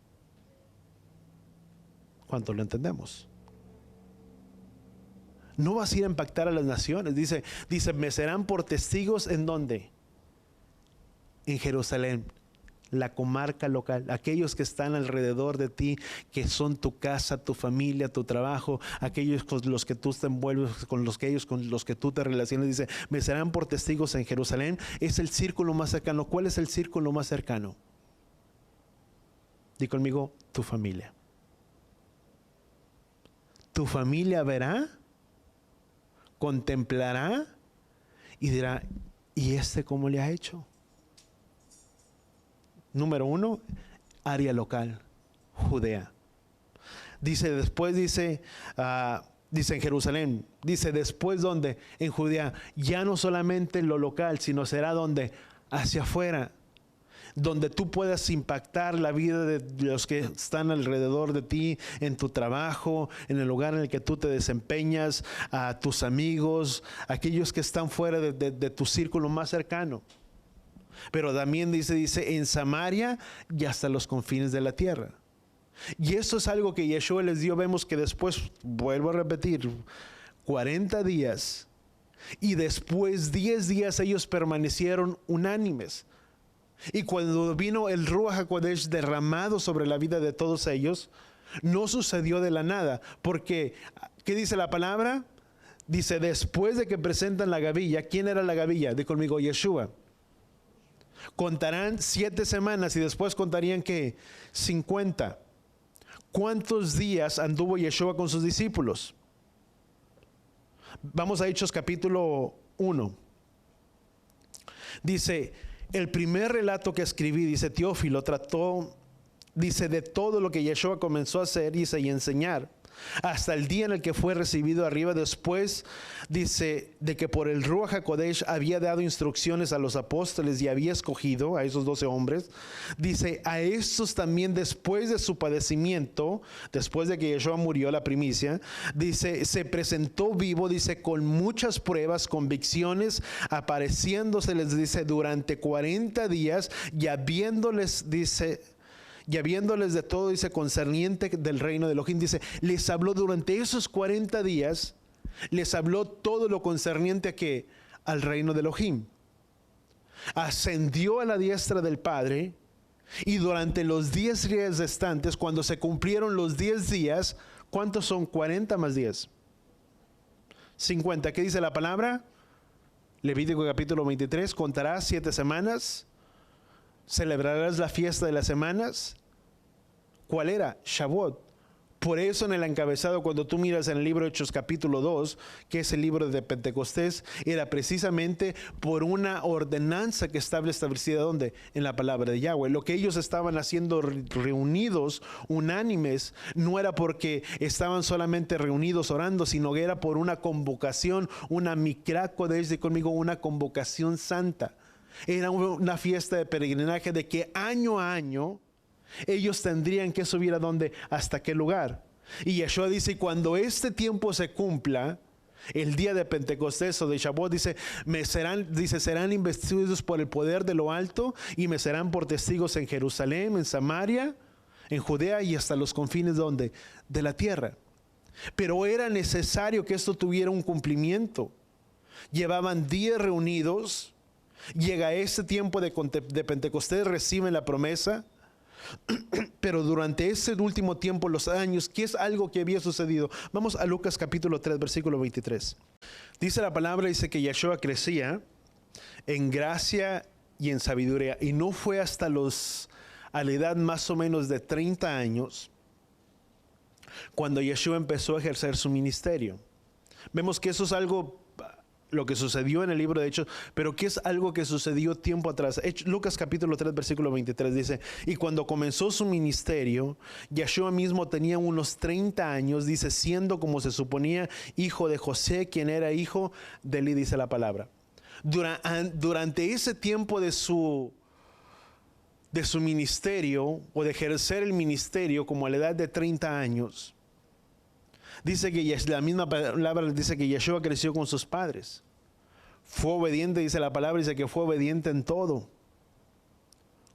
¿Cuánto lo entendemos? No vas a ir a impactar a las naciones. Dice, me serán por testigos ¿en dónde? En Jerusalén, la comarca local, aquellos que están alrededor de ti, que son tu casa, tu familia, tu trabajo, aquellos con los que tú te envuelves, con los que tú te relacionas. Dice, me serán por testigos en Jerusalén. Es el círculo más cercano. ¿Cuál es el círculo más cercano? Di conmigo, tu familia. Tu familia verá, contemplará y dirá, ¿y este cómo le ha hecho? Número 1, área local, Judea. Dice después, dice en Jerusalén, dice después ¿dónde? En Judea. Ya no solamente lo local, sino será ¿dónde? Hacia afuera, donde tú puedas impactar la vida de los que están alrededor de ti, en tu trabajo, en el lugar en el que tú te desempeñas, a tus amigos, aquellos que están fuera de tu círculo más cercano. Pero también dice en Samaria y hasta los confines de la tierra. Y eso es algo que Yeshua les dio. Vemos que después, vuelvo a repetir, 40 días y después 10 días ellos permanecieron unánimes. Y cuando vino el Ruach HaKodesh derramado sobre la vida de todos ellos, no sucedió de la nada. Porque, ¿qué dice la palabra? Dice, después de que presentan la gavilla. ¿Quién era la gavilla? Di conmigo, Yeshua. Contarán 7 semanas y después contarían que 50. ¿Cuántos días anduvo Yeshua con sus discípulos? Vamos a Hechos capítulo 1. Dice, el primer relato que escribí, dice Teófilo, trató, dice, de todo lo que Yeshua comenzó a hacer, dice, y enseñar, hasta el día en el que fue recibido arriba. Después, dice, de que por el Ruach HaKodesh había dado instrucciones a los apóstoles y había escogido a esos 12 hombres. Dice, a estos también después de su padecimiento, después de que Yeshua murió, la primicia, dice, se presentó vivo, dice, con muchas pruebas, convicciones, apareciéndoseles, dice, durante 40 días y habiéndoles, dice, y habiéndoles de todo, dice, concerniente del reino de Elohim, dice, les habló durante esos 40 días, les habló todo lo concerniente a ¿qué? Al reino de Elohim. Ascendió a la diestra del Padre, y durante los 10 días restantes, cuando se cumplieron los 10 días, ¿cuántos son 40 más 10? 50. ¿Qué dice la palabra? Levítico capítulo 23, contarás 7 semanas. ¿Celebrarás la fiesta de las semanas? ¿Cuál era? Shavuot. Por eso en el encabezado, cuando tú miras en el libro de Hechos capítulo 2, que es el libro de Pentecostés, era precisamente por una ordenanza que estaba establecida ¿dónde? En la palabra de Yahweh. Lo que ellos estaban haciendo reunidos, unánimes, no era porque estaban solamente reunidos orando, sino que era por una convocación, una mikra kodesh, de conmigo, una convocación santa. Era una fiesta de peregrinaje de que año a año ellos tendrían que subir a dónde, hasta qué lugar. Y Yeshua dice, cuando este tiempo se cumpla, el día de Pentecostés o de Shavuot, dice, serán investidos por el poder de lo alto y me serán por testigos en Jerusalén, en Samaria, en Judea y hasta los confines ¿dónde? De la tierra. Pero era necesario que esto tuviera un cumplimiento. Llevaban 10 reunidos. Llega ese tiempo de Pentecostés, reciben la promesa, pero durante ese último tiempo, los años, ¿qué es algo que había sucedido? Vamos a Lucas capítulo 3, versículo 23. Dice la palabra, dice que Yeshua crecía en gracia y en sabiduría, y no fue hasta a la edad más o menos de 30 años, cuando Yeshua empezó a ejercer su ministerio. Vemos que eso es algo lo que sucedió en el libro de Hechos, pero que es algo que sucedió tiempo atrás. Lucas capítulo 3, versículo 23 dice, y cuando comenzó su ministerio, Yeshua mismo tenía unos 30 años, dice, siendo como se suponía hijo de José, quien era hijo de Eli, dice la palabra. Durante ese tiempo de su de su ministerio o de ejercer el ministerio como a la edad de 30 años, dice que la misma palabra dice que Yeshua creció con sus padres. Fue obediente, dice la palabra, dice que fue obediente en todo.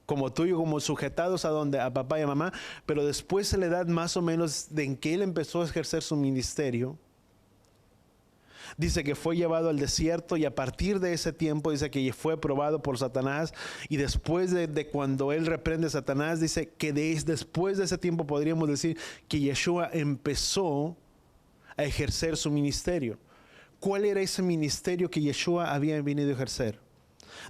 Como tú y yo, como sujetados a papá y a mamá. Pero después de la edad más o menos de en que él empezó a ejercer su ministerio, dice que fue llevado al desierto y a partir de ese tiempo dice que fue probado por Satanás. Y después de cuando él reprende a Satanás, dice que después de ese tiempo podríamos decir que Yeshua empezó a ejercer su ministerio. ¿Cuál era ese ministerio que Yeshua había venido a ejercer?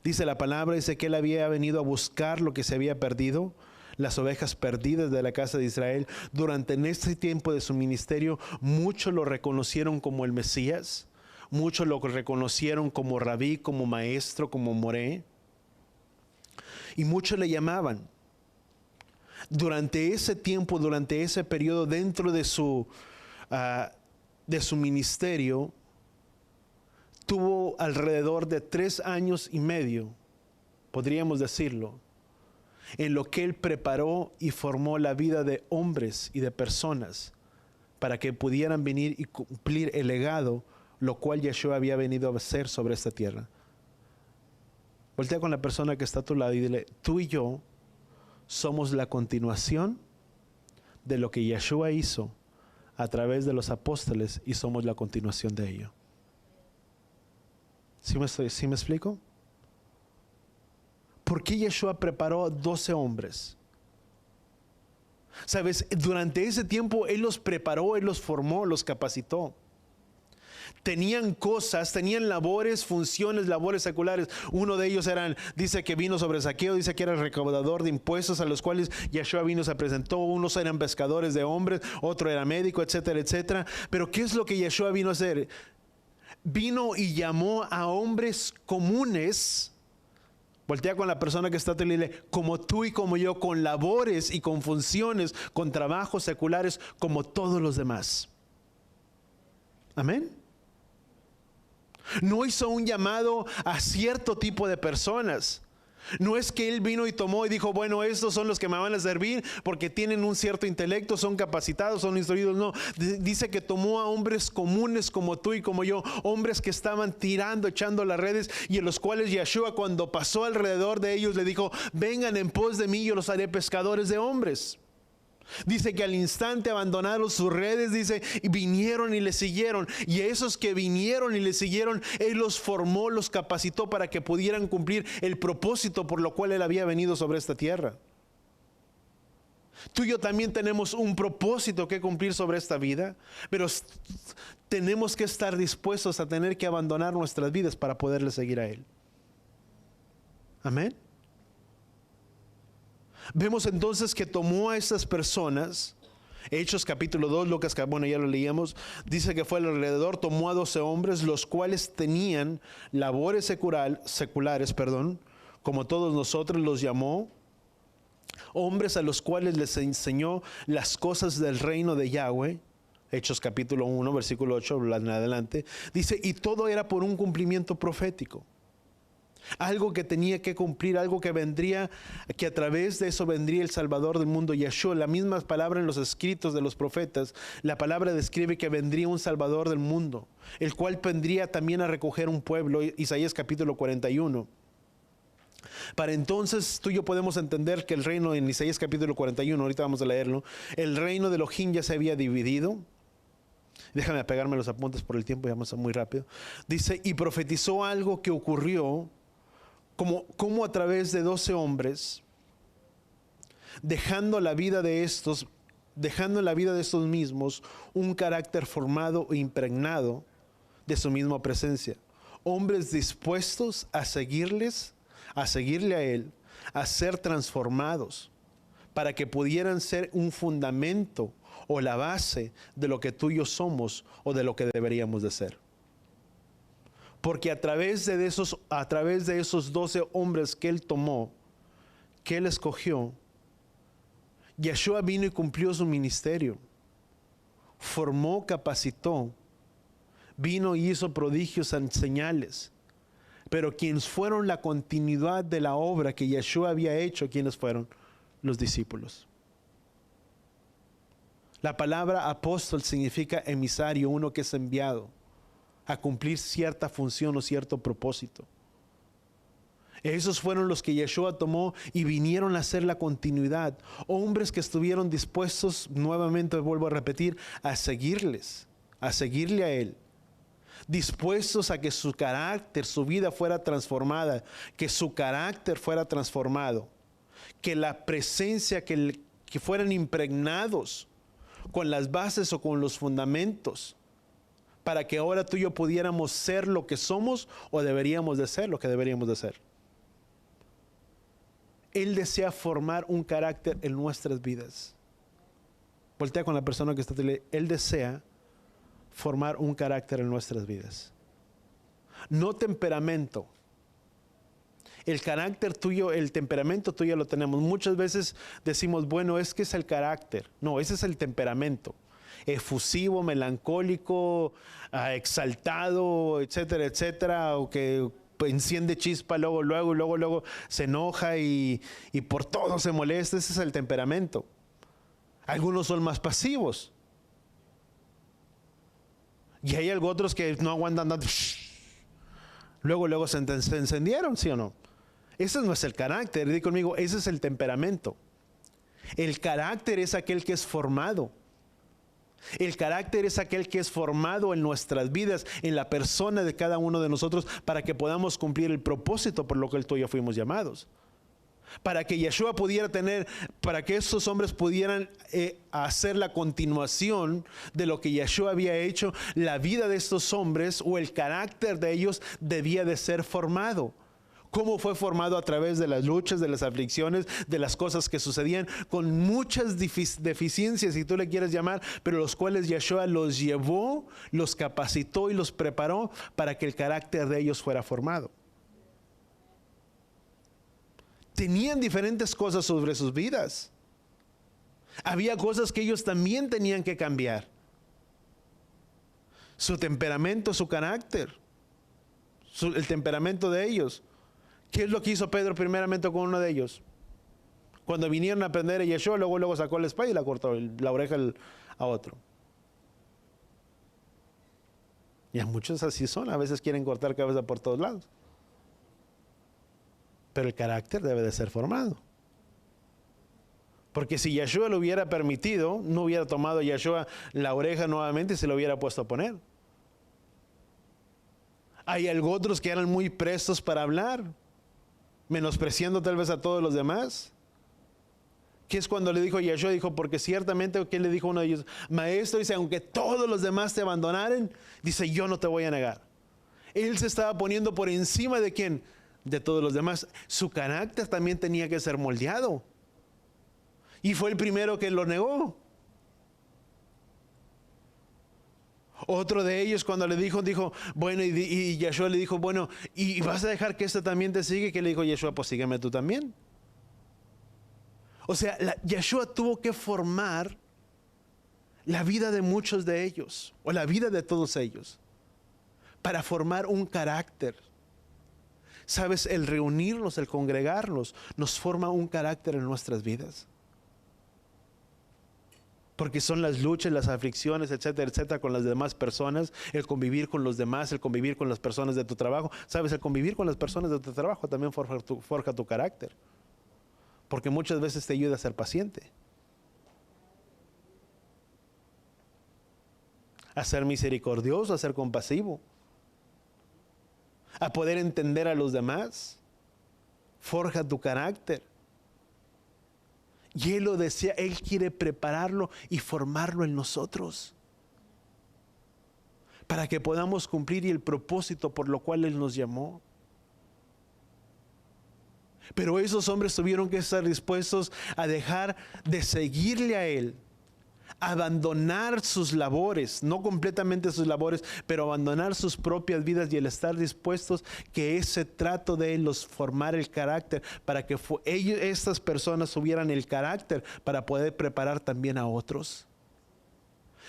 Dice la palabra, dice que él había venido a buscar lo que se había perdido, las ovejas perdidas de la casa de Israel. Durante este tiempo de su ministerio, muchos lo reconocieron como el Mesías, muchos lo reconocieron como rabí, como maestro, como moré, y muchos le llamaban. Durante ese tiempo, durante ese periodo, dentro de su ministerio, tuvo alrededor de 3 años y medio, podríamos decirlo, en lo que él preparó y formó la vida de hombres y de personas para que pudieran venir y cumplir el legado, lo cual Yeshua había venido a hacer sobre esta tierra. Voltea con la persona que está a tu lado y dile, tú y yo somos la continuación de lo que Yeshua hizo a través de los apóstoles y somos la continuación de ello. ¿Sí me explico? ¿Por qué Yeshua preparó a 12 hombres? Sabes, durante ese tiempo Él los preparó, Él los formó, los capacitó. Tenían cosas, tenían labores, funciones, labores seculares. Uno de ellos dice que vino sobre Zaqueo, dice que era el recaudador de impuestos a los cuales Yeshua vino, se presentó. Unos eran pescadores de hombres, otro era médico, etcétera, etcétera. Pero ¿qué es lo que Yeshua vino a hacer? Vino y llamó a hombres comunes. Voltea con la persona que está y dile, como tú y como yo, con labores y con funciones, con trabajos seculares, como todos los demás. Amén. No hizo un llamado a cierto tipo de personas. No es que Él vino y tomó y dijo, bueno, estos son los que me van a servir porque tienen un cierto intelecto, son capacitados, son instruidos. No, dice que tomó a hombres comunes como tú y como yo, hombres que estaban tirando, echando las redes, y en los cuales Yeshua, cuando pasó alrededor de ellos, le dijo, vengan en pos de mí, yo los haré pescadores de hombres. Dice que al instante abandonaron sus redes, dice, y vinieron y le siguieron. Y a esos que vinieron y le siguieron, Él los formó, los capacitó para que pudieran cumplir el propósito por lo cual Él había venido sobre esta tierra. Tú y yo también tenemos un propósito que cumplir sobre esta vida, pero tenemos que estar dispuestos a tener que abandonar nuestras vidas para poderle seguir a Él. Amén. Vemos entonces que tomó a estas personas, Hechos capítulo 2, Lucas, bueno, ya lo leíamos, dice que fue alrededor, tomó a 12 hombres, los cuales tenían labores seculares, como todos nosotros, los llamó, hombres a los cuales les enseñó las cosas del reino de Yahweh. Hechos capítulo 1, versículo 8, en adelante, dice, y todo era por un cumplimiento profético. Algo que tenía que cumplir, algo que vendría, que a través de eso vendría el Salvador del mundo, Yeshua. La misma palabra en los escritos de los profetas, la palabra describe que vendría un Salvador del mundo, el cual vendría también a recoger un pueblo, Isaías capítulo 41. Para entonces tú y yo podemos entender que el reino, en Isaías capítulo 41, ahorita vamos a leerlo, el reino de Elohim ya se había dividido. Déjame apegarme los apuntes por el tiempo, ya vamos muy rápido. Dice, y profetizó algo que ocurrió, como a través de 12 hombres, dejando en la vida de estos mismos un carácter formado e impregnado de su misma presencia. Hombres dispuestos a seguirle a Él, a ser transformados, para que pudieran ser un fundamento o la base de lo que tú y yo somos o de lo que deberíamos de ser. Porque a través de esos 12 hombres que Él tomó, que Él escogió, Yeshua vino y cumplió su ministerio. Formó, capacitó, vino y hizo prodigios, señales, Pero quienes fueron la continuidad de la obra que Yeshua había hecho, ¿quiénes fueron? Los discípulos. La palabra apóstol significa emisario, uno que es enviado a cumplir cierta función o cierto propósito. Esos fueron los que Yeshua tomó y vinieron a hacer la continuidad. Hombres que estuvieron dispuestos, nuevamente vuelvo a repetir, a seguirles, a seguirle a Él. Dispuestos a que su carácter, su vida fuera transformada, que su carácter fuera transformado, que la presencia, que fueran impregnados con las bases o con los fundamentos, para que ahora tú y yo pudiéramos ser lo que somos o deberíamos de ser lo que deberíamos de ser. Él desea formar un carácter en nuestras vidas. Voltea con la persona que está a ti. Él desea formar un carácter en nuestras vidas. No temperamento. El carácter tuyo, el temperamento tuyo lo tenemos. Muchas veces decimos, bueno, es que es el carácter. No, ese es el temperamento. Efusivo, melancólico, exaltado, etcétera, etcétera, o que enciende chispa, luego se enoja y por todo se molesta. Ese es el temperamento. Algunos son más pasivos. Y hay otros que no aguantan tanto. Luego se encendieron, ¿sí o no? Ese no es el carácter. Di conmigo, ese es el temperamento. El carácter es aquel que es formado. El carácter es aquel que es formado en nuestras vidas, en la persona de cada uno de nosotros, para que podamos cumplir el propósito por lo que tú y yo fuimos llamados. Para que Yeshua pudiera tener, para que estos hombres pudieran hacer la continuación de lo que Yeshua había hecho, la vida de estos hombres o el carácter de ellos debía de ser formado. ¿Cómo fue formado? A través de las luchas, de las aflicciones, de las cosas que sucedían, con muchas deficiencias, si tú le quieres llamar, pero los cuales Yeshua los llevó, los capacitó y los preparó para que el carácter de ellos fuera formado. Tenían diferentes cosas sobre sus vidas. Había cosas que ellos también tenían que cambiar. Su temperamento, su carácter, el temperamento de ellos. ¿Qué es lo que hizo Pedro primeramente con uno de ellos? Cuando vinieron a aprender a Yeshua, luego sacó la espada y la cortó la oreja a otro. Y a muchos así son, a veces quieren cortar cabeza por todos lados. Pero el carácter debe de ser formado. Porque si Yeshua lo hubiera permitido, no hubiera tomado Yeshua la oreja nuevamente y se lo hubiera puesto a poner. Hay otros que eran muy prestos para hablar, menospreciando tal vez a todos los demás. Que es cuando le dijo Yeshua, dijo, porque ciertamente, ¿qué le dijo uno de ellos? Maestro, dice, aunque todos los demás te abandonaren, dice, yo no te voy a negar. Él se estaba poniendo por encima de ¿quién? De todos los demás. Su carácter también tenía que ser moldeado. Y fue el primero que lo negó. Otro de ellos cuando le dijo, bueno, y Yeshua le dijo, bueno, ¿y vas a dejar que este también te siga? ¿Qué le dijo Yeshua? Pues sígueme tú también. O sea, Yeshua tuvo que formar la vida de muchos de ellos, o la vida de todos ellos, para formar un carácter. Sabes, el reunirnos, el congregarnos, nos forma un carácter en nuestras vidas. Porque son las luchas, las aflicciones, etcétera, etcétera, con las demás personas, el convivir con los demás, el convivir con las personas de tu trabajo. Sabes, el convivir con las personas de tu trabajo también forja tu carácter. Porque muchas veces te ayuda a ser paciente, a ser misericordioso, a ser compasivo, a poder entender a los demás. Forja tu carácter. Y Él lo desea, Él quiere prepararlo y formarlo en nosotros, para que podamos cumplir el propósito por lo cual Él nos llamó. Pero esos hombres tuvieron que estar dispuestos a dejar de seguirle a Él, abandonar sus labores, no completamente sus labores, pero abandonar sus propias vidas y el estar dispuestos que ese trato de Él los formara el carácter, para que estas personas tuvieran el carácter para poder preparar también a otros.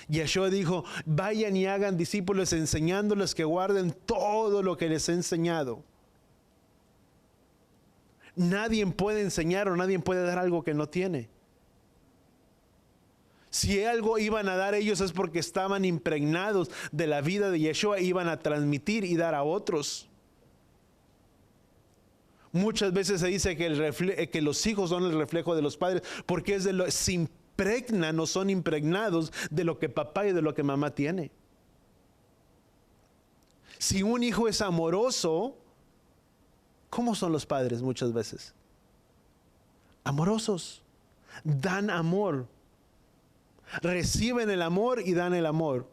Yeshua dijo, vayan y hagan discípulos enseñándoles que guarden todo lo que les he enseñado. Nadie puede enseñar o nadie puede dar algo que no tiene. Si algo iban a dar ellos es porque estaban impregnados de la vida de Yeshua, iban a transmitir y dar a otros. Muchas veces se dice que los hijos son el reflejo de los padres, porque se impregnan o son impregnados de lo que papá y de lo que mamá tiene. Si un hijo es amoroso, ¿cómo son los padres muchas veces? Amorosos, dan amor. Reciben el amor y dan el amor.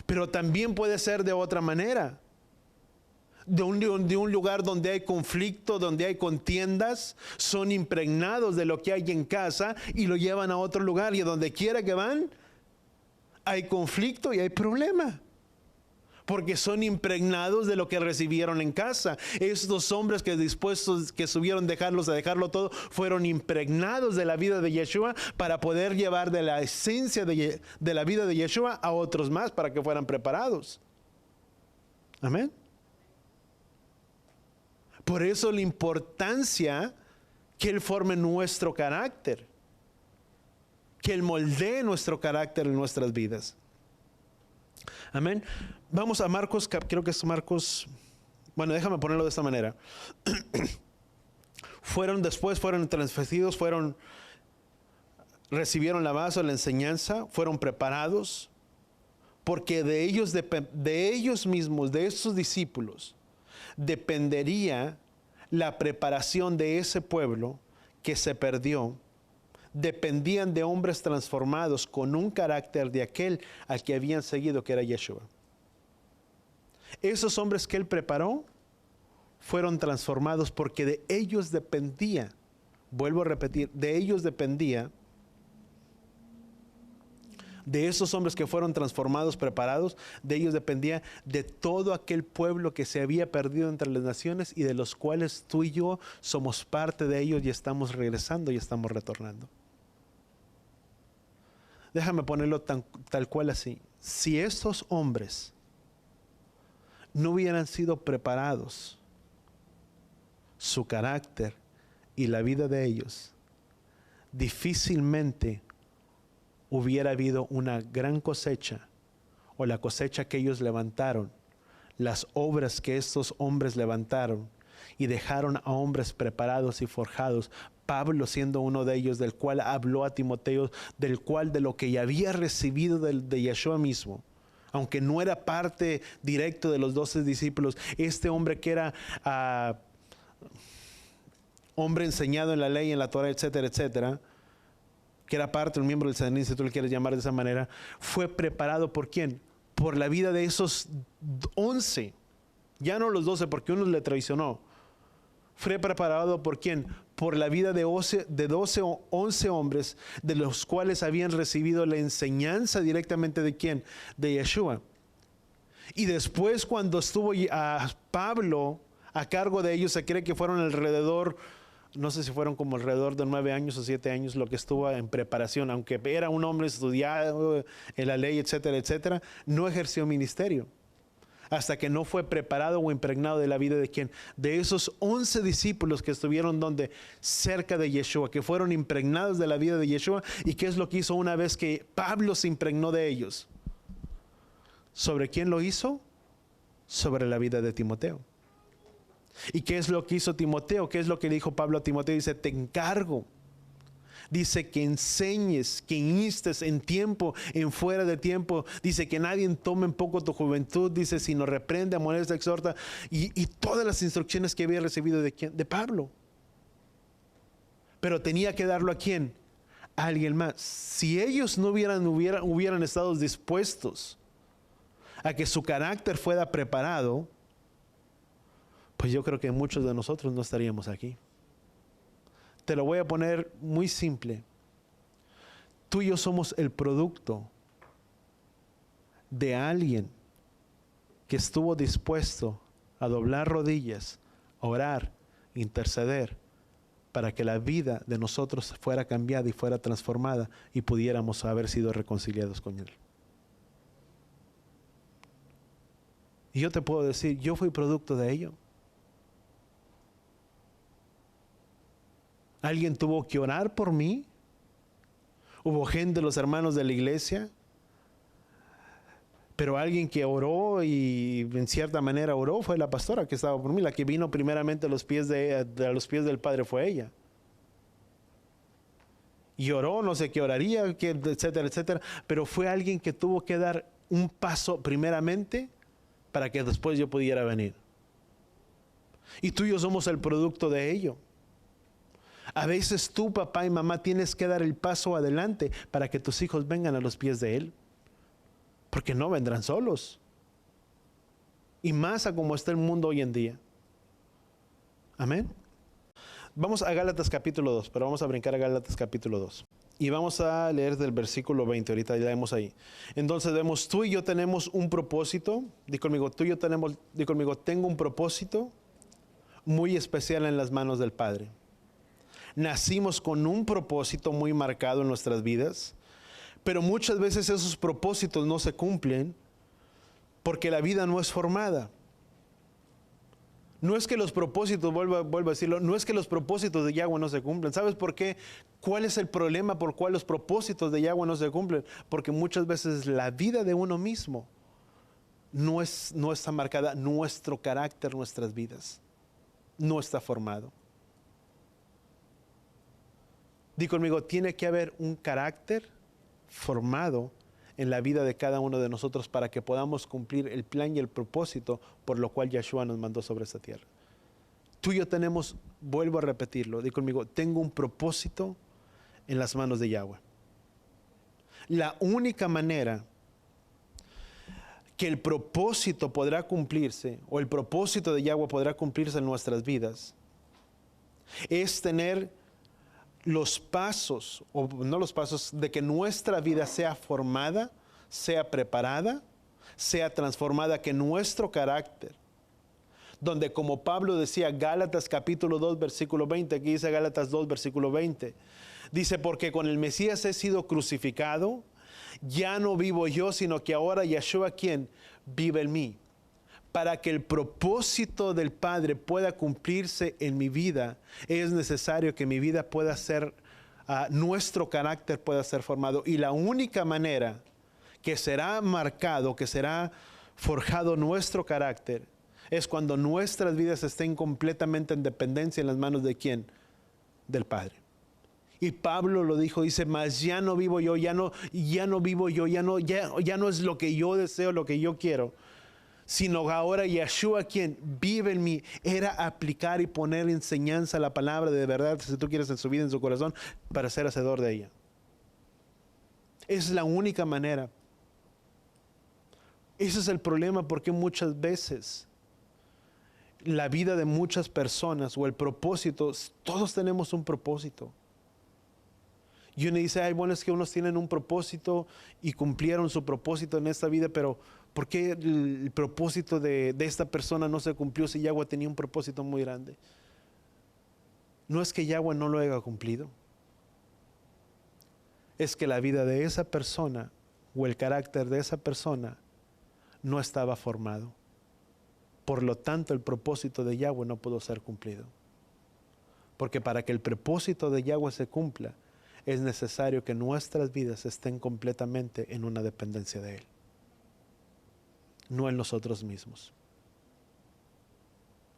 Pero también puede ser de otra manera. De un lugar donde hay conflicto, donde hay contiendas, son impregnados de lo que hay en casa y lo llevan a otro lugar. Y a donde quiera que van, hay conflicto y hay problema. Porque son impregnados de lo que recibieron en casa. Estos hombres que subieron a dejarlo todo, fueron impregnados de la vida de Yeshua para poder llevar de la esencia de la vida de Yeshua a otros más para que fueran preparados. Amén. Por eso la importancia que Él forme nuestro carácter, que Él moldee nuestro carácter en nuestras vidas. Amén. Vamos a Marcos, creo que es Marcos, bueno, déjame ponerlo de esta manera. Fueron transferidos, recibieron la base, la enseñanza, fueron preparados, porque de ellos mismos, de esos discípulos, dependería la preparación de ese pueblo que se perdió. Dependían de hombres transformados con un carácter de aquel al que habían seguido, que era Yeshua. Esos hombres que Él preparó fueron transformados porque de ellos dependía, vuelvo a repetir, de ellos dependía, de esos hombres que fueron transformados, preparados, de ellos dependía de todo aquel pueblo que se había perdido entre las naciones y de los cuales tú y yo somos parte de ellos y estamos regresando y estamos retornando. Déjame ponerlo tal cual así. Si estos hombres no hubieran sido preparados, su carácter y la vida de ellos, difícilmente hubiera habido una gran cosecha, o la cosecha que ellos levantaron, las obras que estos hombres levantaron y dejaron a hombres preparados y forjados. Pablo siendo uno de ellos, del cual habló a Timoteo, de lo que ya había recibido de Yeshua mismo, aunque no era parte directo de los 12 discípulos. Este hombre que era hombre enseñado en la ley, en la Torah, etcétera, etcétera, que era parte, un miembro del Sanedrín, si tú le quieres llamar de esa manera, fue preparado ¿por quién? Por la vida de esos 11, ya no los 12, porque uno le traicionó. Fue preparado ¿por quién? Por la vida de 12 o 11 hombres, de los cuales habían recibido la enseñanza directamente ¿de quién? De Yeshua. Y después, cuando estuvo a Pablo a cargo de ellos, se cree que fueron alrededor, no sé si fueron como alrededor de 9 años o 7 años lo que estuvo en preparación, aunque era un hombre estudiado en la ley, etcétera, etcétera, no ejerció ministerio hasta que no fue preparado o impregnado de la vida de quién, de esos 11 discípulos que estuvieron cerca de Yeshua, que fueron impregnados de la vida de Yeshua. ¿Y qué es lo que hizo una vez que Pablo se impregnó de ellos? ¿Sobre quién lo hizo? Sobre la vida de Timoteo. ¿Y qué es lo que hizo Timoteo? ¿Qué es lo que le dijo Pablo a Timoteo? Dice, te encargo. Dice que enseñes, que instes en tiempo, en fuera de tiempo. Dice que nadie tome en poco tu juventud. Dice, sino reprende, amonesta, exhorta. Y todas las instrucciones que había recibido de quién, de Pablo. Pero tenía que darlo a quién, a alguien más. Si ellos no hubieran estado dispuestos a que su carácter fuera preparado, pues yo creo que muchos de nosotros no estaríamos aquí. Te lo voy a poner muy simple. Tú y yo somos el producto de alguien que estuvo dispuesto a doblar rodillas, orar, interceder, para que la vida de nosotros fuera cambiada y fuera transformada y pudiéramos haber sido reconciliados con Él. Y yo te puedo decir, yo fui producto de ello. Alguien tuvo que orar por mí. Hubo gente, los hermanos de la iglesia, pero alguien que oró y en cierta manera oró fue la pastora que estaba por mí. La que vino primeramente a los pies los pies del Padre fue ella. Y oró, no sé qué oraría, etcétera, etcétera. Pero fue alguien que tuvo que dar un paso primeramente para que después yo pudiera venir. Y tú y yo somos el producto de ello. A veces tú, papá y mamá, tienes que dar el paso adelante para que tus hijos vengan a los pies de Él. Porque no vendrán solos. Y más a como está el mundo hoy en día. Amén. Vamos a Gálatas capítulo 2, pero vamos a brincar a Gálatas capítulo 2. Y vamos a leer del versículo 20, ahorita ya leemos ahí. Entonces vemos, tú y yo tenemos un propósito. Di conmigo, tengo un propósito muy especial en las manos del Padre. Nacimos con un propósito muy marcado en nuestras vidas, pero muchas veces esos propósitos no se cumplen porque la vida no es formada. No es que los propósitos, vuelvo a decirlo, no es que los propósitos de Yahweh no se cumplen. ¿Sabes por qué? ¿Cuál es el problema por cual los propósitos de Yahweh no se cumplen? Porque muchas veces la vida de uno mismo no está marcada, nuestro carácter, nuestras vidas, no está formado. Di conmigo, tiene que haber un carácter formado en la vida de cada uno de nosotros para que podamos cumplir el plan y el propósito por lo cual Yahshua nos mandó sobre esta tierra. Tú y yo tenemos, vuelvo a repetirlo, di conmigo, tengo un propósito en las manos de Yahweh. La única manera que el propósito podrá cumplirse, o el propósito de Yahweh podrá cumplirse en nuestras vidas, es tener los pasos, o no los pasos, de que nuestra vida sea formada, sea preparada, sea transformada, que nuestro carácter, donde como Pablo decía, Gálatas capítulo 2, versículo 20, aquí dice Gálatas 2, versículo 20, dice, porque con el Mesías he sido crucificado, ya no vivo yo, sino que ahora Yahshua quien vive en mí. Para que el propósito del Padre pueda cumplirse en mi vida, es necesario que mi vida pueda ser, nuestro carácter pueda ser formado. Y la única manera que será marcado, que será forjado nuestro carácter, es cuando nuestras vidas estén completamente en dependencia en las manos de ¿quién? Del Padre. Y Pablo lo dijo, dice, mas ya no vivo yo, ya no vivo yo, ya no es lo que yo deseo, lo que yo quiero, sino ahora Yahshua quien vive en mí. Era aplicar y poner enseñanza a la palabra de verdad, si tú quieres, en su vida, en su corazón, para ser hacedor de ella. Es la única manera. Ese es el problema, porque muchas veces la vida de muchas personas o el propósito, todos tenemos un propósito. Y uno dice, ay, bueno, es que unos tienen un propósito y cumplieron su propósito en esta vida, pero ¿por qué el propósito de esta persona no se cumplió si Yahweh tenía un propósito muy grande? No es que Yahweh no lo haya cumplido. Es que la vida de esa persona o el carácter de esa persona no estaba formado. Por lo tanto, el propósito de Yahweh no pudo ser cumplido. Porque para que el propósito de Yahweh se cumpla, es necesario que nuestras vidas estén completamente en una dependencia de Él, no en nosotros mismos.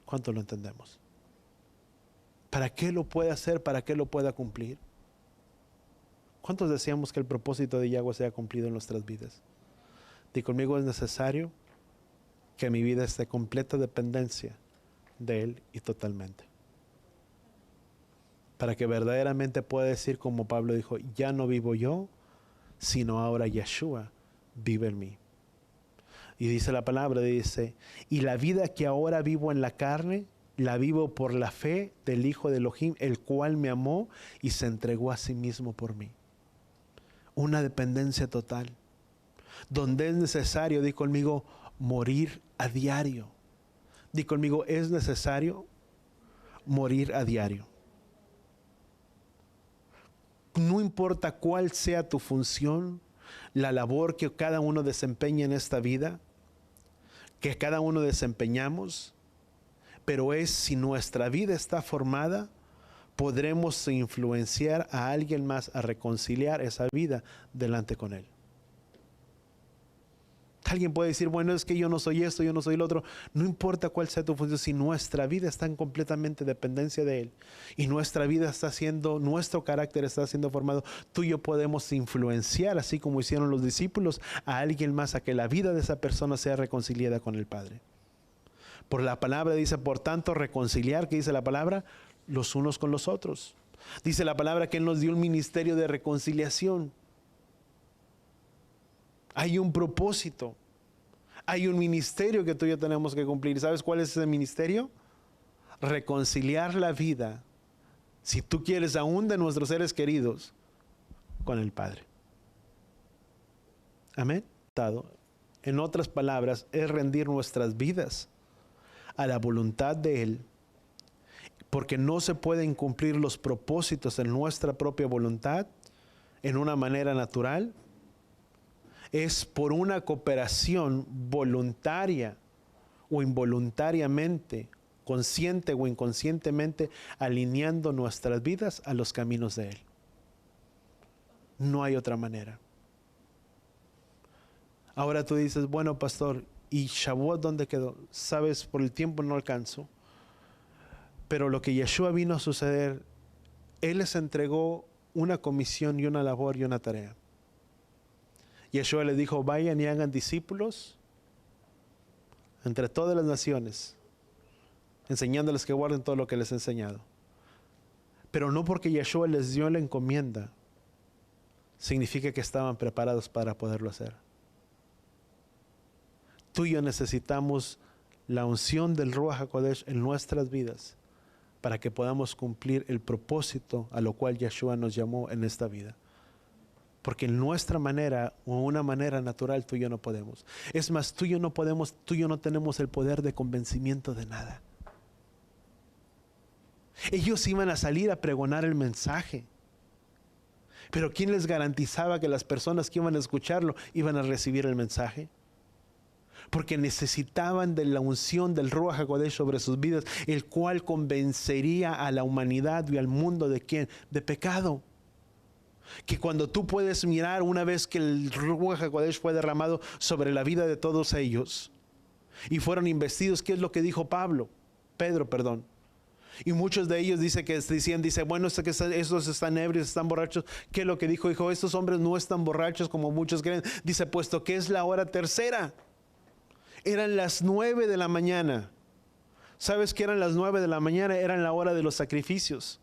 ¿Cuánto lo entendemos? ¿Para qué lo puede hacer? ¿Para qué lo pueda cumplir? ¿Cuántos deseamos que el propósito de Yahweh sea cumplido en nuestras vidas? Y conmigo, es necesario que mi vida esté en completa dependencia de Él y totalmente. Para que verdaderamente pueda decir, como Pablo dijo, ya no vivo yo, sino ahora Yahshua vive en mí. Y dice la palabra, dice, y la vida que ahora vivo en la carne, la vivo por la fe del Hijo de Elohim, el cual me amó y se entregó a sí mismo por mí. Una dependencia total, donde es necesario, di conmigo, morir a diario. Di conmigo, es necesario morir a diario. No importa cuál sea tu función, la labor que cada uno desempeña en esta vida, que cada uno desempeñamos, pero es si nuestra vida está formada podremos influenciar a alguien más a reconciliar esa vida delante con Él. Alguien puede decir, bueno, es que yo no soy esto, yo no soy lo otro. No importa cuál sea tu función, si nuestra vida está en completamente dependencia de Él y nuestra vida está siendo, nuestro carácter está siendo formado, tú y yo podemos influenciar, así como hicieron los discípulos, a alguien más a que la vida de esa persona sea reconciliada con el Padre. Por la palabra dice, por tanto, reconciliar, ¿qué dice la palabra? Los unos con los otros. Dice la palabra que Él nos dio un ministerio de reconciliación. Hay un propósito, hay un ministerio que tú y yo tenemos que cumplir. ¿Sabes cuál es ese ministerio? Reconciliar la vida, si tú quieres, aún de nuestros seres queridos, con el Padre. Amén. En otras palabras, es rendir nuestras vidas a la voluntad de Él, porque no se pueden cumplir los propósitos en nuestra propia voluntad en una manera natural. Es por una cooperación voluntaria o involuntariamente, consciente o inconscientemente, alineando nuestras vidas a los caminos de Él. No hay otra manera. Ahora tú dices, bueno, pastor, ¿y Shavuot dónde quedó? Sabes, por el tiempo no alcanzo. Pero lo que Yeshua vino a suceder, Él les entregó una comisión y una labor y una tarea. Yeshua les dijo, vayan y hagan discípulos entre todas las naciones, enseñándoles que guarden todo lo que les he enseñado. Pero no porque Yeshua les dio la encomienda, significa que estaban preparados para poderlo hacer. Tú y yo necesitamos la unción del Ruach HaKodesh en nuestras vidas para que podamos cumplir el propósito a lo cual Yeshua nos llamó en esta vida. Porque en nuestra manera o una manera natural tú y yo no podemos. Es más, tú y yo no podemos, tú y yo no tenemos el poder de convencimiento de nada. Ellos iban a salir a pregonar el mensaje. Pero ¿quién les garantizaba que las personas que iban a escucharlo iban a recibir el mensaje? Porque necesitaban de la unción del Ruach HaKodesh sobre sus vidas, el cual convencería a la humanidad y al mundo ¿de quién? De pecado. Que cuando tú puedes mirar una vez que el Ruach HaKodesh fue derramado sobre la vida de todos ellos y fueron investidos, ¿qué es lo que dijo Pedro, perdón? Y muchos de ellos dice bueno, estos están ebrios, están borrachos. ¿Qué es lo que dijo? Dijo, estos hombres no están borrachos como muchos creen. Dice, puesto que es la hora tercera. Eran las 9 de la mañana. ¿Sabes qué eran las 9 de la mañana? Eran la hora de los sacrificios.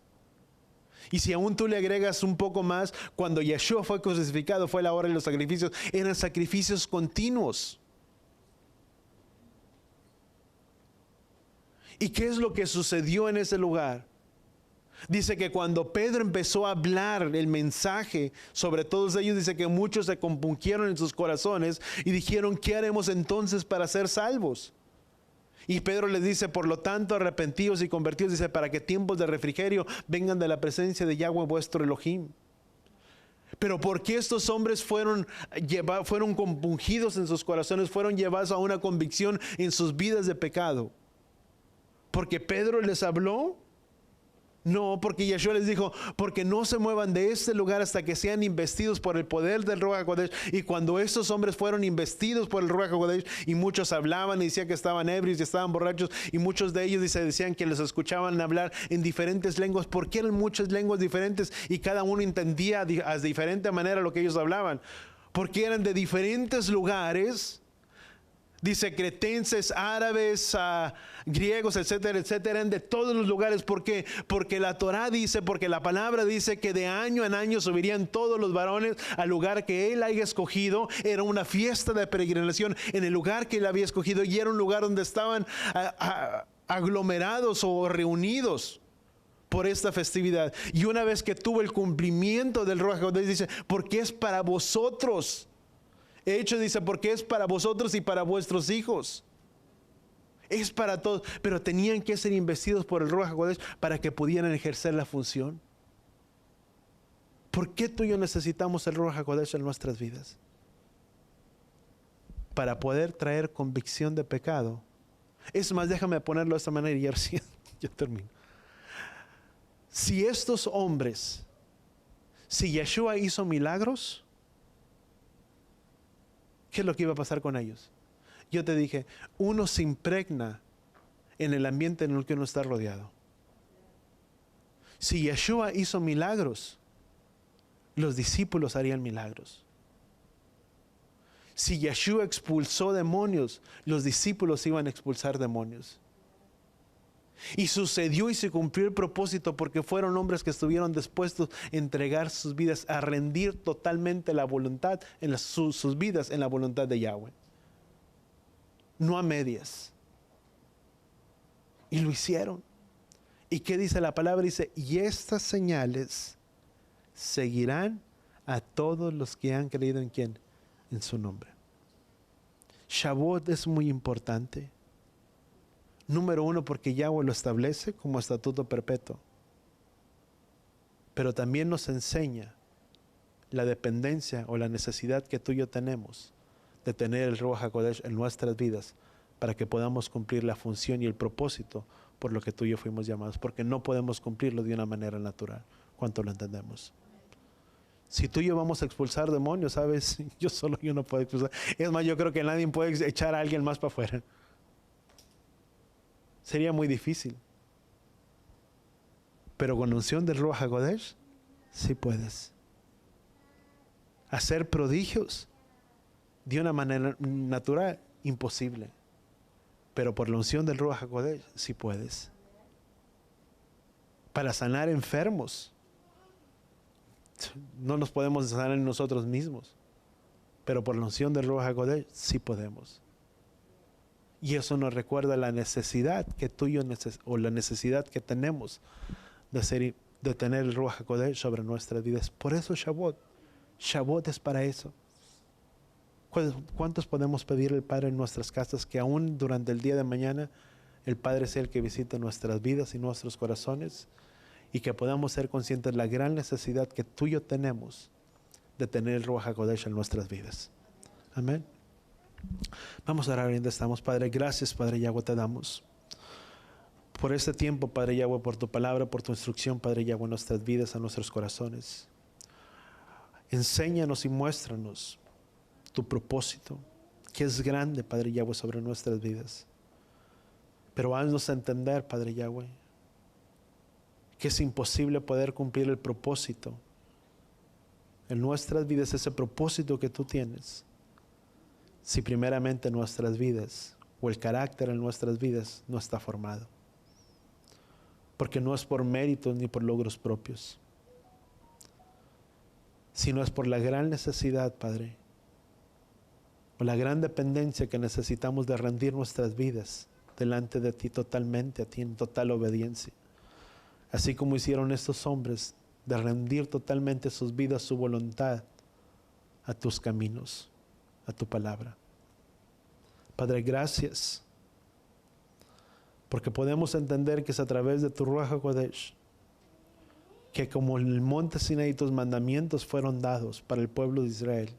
Y si aún tú le agregas un poco más, cuando Yeshua fue crucificado, fue la hora de los sacrificios. Eran sacrificios continuos. ¿Y qué es lo que sucedió en ese lugar? Dice que cuando Pedro empezó a hablar el mensaje sobre todos ellos, dice que muchos se compungieron en sus corazones y dijeron, ¿qué haremos entonces para ser salvos? Y Pedro les dice, por lo tanto, arrepentidos y convertidos, dice, para que tiempos de refrigerio vengan de la presencia de Yahweh vuestro Elohim. Pero ¿por qué estos hombres fueron compungidos en sus corazones, fueron llevados a una convicción en sus vidas de pecado? ¿Porque Pedro les habló? No, porque Yeshua les dijo, porque no se muevan de este lugar hasta que sean investidos por el poder del Ruach HaKodesh. Y cuando estos hombres fueron investidos por el Ruach HaKodesh, y muchos hablaban y decían que estaban ebrios y estaban borrachos, y muchos de ellos decían que les escuchaban hablar en diferentes lenguas, porque eran muchas lenguas diferentes y cada uno entendía de diferente manera lo que ellos hablaban, porque eran de diferentes lugares. Dice cretenses, árabes, griegos, etcétera, etcétera, eran de todos los lugares. ¿Por qué? Porque la Torah dice, porque la palabra dice que de año en año subirían todos los varones al lugar que él haya escogido. Era una fiesta de peregrinación en el lugar que él había escogido y era un lugar donde estaban aglomerados o reunidos por esta festividad. Y una vez que tuvo el cumplimiento del Ruach HaKodesh, dice, porque es para vosotros. Hecho, dice, porque es para vosotros y para vuestros hijos. Es para todos. Pero tenían que ser investidos por el Ruach HaKodesh para que pudieran ejercer la función. ¿Por qué tú y yo necesitamos el Ruach HaKodesh en nuestras vidas? Para poder traer convicción de pecado. Es más, déjame ponerlo de esta manera y ya termino. si estos hombres, si Yeshua hizo milagros, ¿qué es lo que iba a pasar con ellos? Yo te dije, uno se impregna en el ambiente en el que uno está rodeado. Si Yeshua hizo milagros, los discípulos harían milagros. Si Yeshua expulsó demonios, los discípulos iban a expulsar demonios. Y sucedió y se cumplió el propósito porque fueron hombres que estuvieron dispuestos a entregar sus vidas, a rendir totalmente la voluntad, sus vidas en la voluntad de Yahweh. No a medias. Y lo hicieron. ¿Y qué dice la palabra? Dice, y estas señales seguirán a todos los que han creído en ¿quién? En su nombre. Shavuot es muy importante. Número uno, porque Yahweh lo establece como estatuto perpetuo. Pero también nos enseña la dependencia o la necesidad que tú y yo tenemos de tener el Ruach HaKodesh en nuestras vidas para que podamos cumplir la función y el propósito por lo que tú y yo fuimos llamados, porque no podemos cumplirlo de una manera natural. ¿Cuánto lo entendemos? Si tú y yo vamos a expulsar demonios, ¿sabes? Yo no puedo expulsar. Es más, yo creo que nadie puede echar a alguien más para afuera. Sería muy difícil. Pero con la unción del Ruach HaKodesh, sí puedes. Hacer prodigios de una manera natural, imposible. Pero por la unción del Ruach HaKodesh, sí puedes. Para sanar enfermos, no nos podemos sanar en nosotros mismos. Pero por la unción del Ruach HaKodesh, sí podemos. Y eso nos recuerda la necesidad que tú y yo o la necesidad que tenemos de tener el Ruach HaKodesh sobre nuestras vidas. Por eso Shavuot es para eso. ¿Cuántos podemos pedir al Padre en nuestras casas que aún durante el día de mañana el Padre sea el que visite nuestras vidas y nuestros corazones y que podamos ser conscientes de la gran necesidad que tú y yo tenemos de tener el Ruach HaKodesh en nuestras vidas? Amén. Vamos a orar donde estamos. Padre, gracias, Padre Yahweh, te damos por este tiempo, Padre Yahweh, por tu palabra, por tu instrucción, Padre Yahweh, en nuestras vidas, en nuestros corazones. Enséñanos y muéstranos tu propósito, que es grande, Padre Yahweh, sobre nuestras vidas. Pero haznos entender, Padre Yahweh, que es imposible poder cumplir el propósito en nuestras vidas, ese propósito que tú tienes, si primeramente nuestras vidas o el carácter en nuestras vidas no está formado. Porque no es por méritos ni por logros propios, sino es por la gran necesidad, Padre, o la gran dependencia que necesitamos de rendir nuestras vidas delante de ti totalmente, a ti en total obediencia. Así como hicieron estos hombres, de rendir totalmente sus vidas, su voluntad, a tus caminos, a tu palabra. Padre, gracias, porque podemos entender que es a través de tu Ruach HaKodesh, que como en el monte Sinaí tus mandamientos fueron dados para el pueblo de Israel,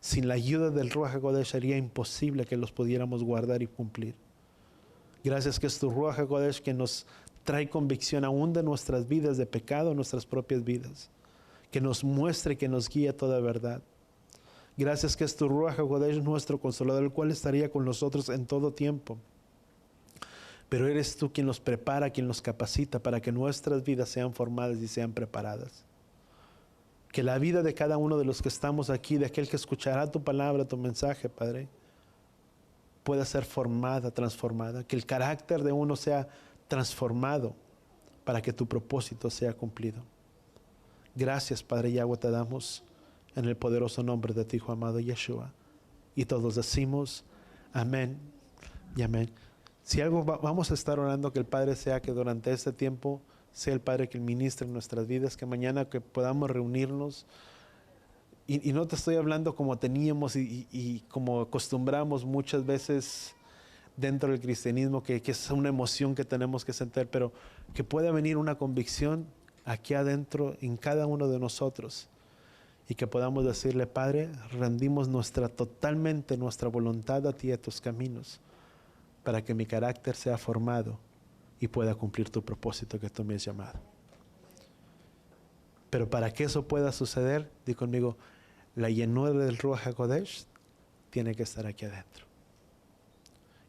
sin la ayuda del Ruach HaKodesh sería imposible que los pudiéramos guardar y cumplir. Gracias que es tu Ruach HaKodesh que nos trae convicción aún de nuestras vidas de pecado, nuestras propias vidas, que nos muestre y que nos guíe a toda verdad. Gracias que es tu Ruach HaKodesh nuestro consolador, el cual estaría con nosotros en todo tiempo. Pero eres tú quien nos prepara, quien nos capacita para que nuestras vidas sean formadas y sean preparadas. Que la vida de cada uno de los que estamos aquí, de aquel que escuchará tu palabra, tu mensaje, Padre, pueda ser formada, transformada. Que el carácter de uno sea transformado para que tu propósito sea cumplido. Gracias, Padre Yahweh, te damos en el poderoso nombre de tu Hijo amado Yeshua. Y todos decimos amén y amén. Si algo vamos a estar orando que el Padre sea que durante este tiempo sea el Padre que ministre en nuestras vidas, que mañana que podamos reunirnos. Y no te estoy hablando como teníamos y como acostumbramos muchas veces dentro del cristianismo, que es una emoción que tenemos que sentir, pero que pueda venir una convicción aquí adentro en cada uno de nosotros y que podamos decirle: Padre, rendimos totalmente nuestra voluntad a ti y a tus caminos, para que mi carácter sea formado y pueda cumplir tu propósito que tú me has llamado. Pero para que eso pueda suceder, di conmigo, la llenura del Ruach HaKodesh tiene que estar aquí adentro.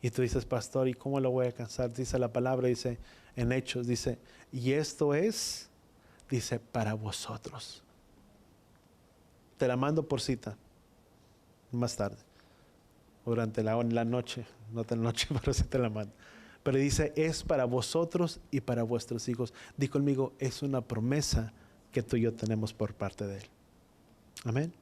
Y tú dices, pastor, ¿y cómo lo voy a alcanzar? Dice la palabra, dice en Hechos, dice, y esto es, dice, para vosotros. Te la mando por cita, más tarde, o durante la noche, no de la noche, pero sí te la mando. Pero dice, es para vosotros y para vuestros hijos. Di conmigo, es una promesa que tú y yo tenemos por parte de Él. Amén.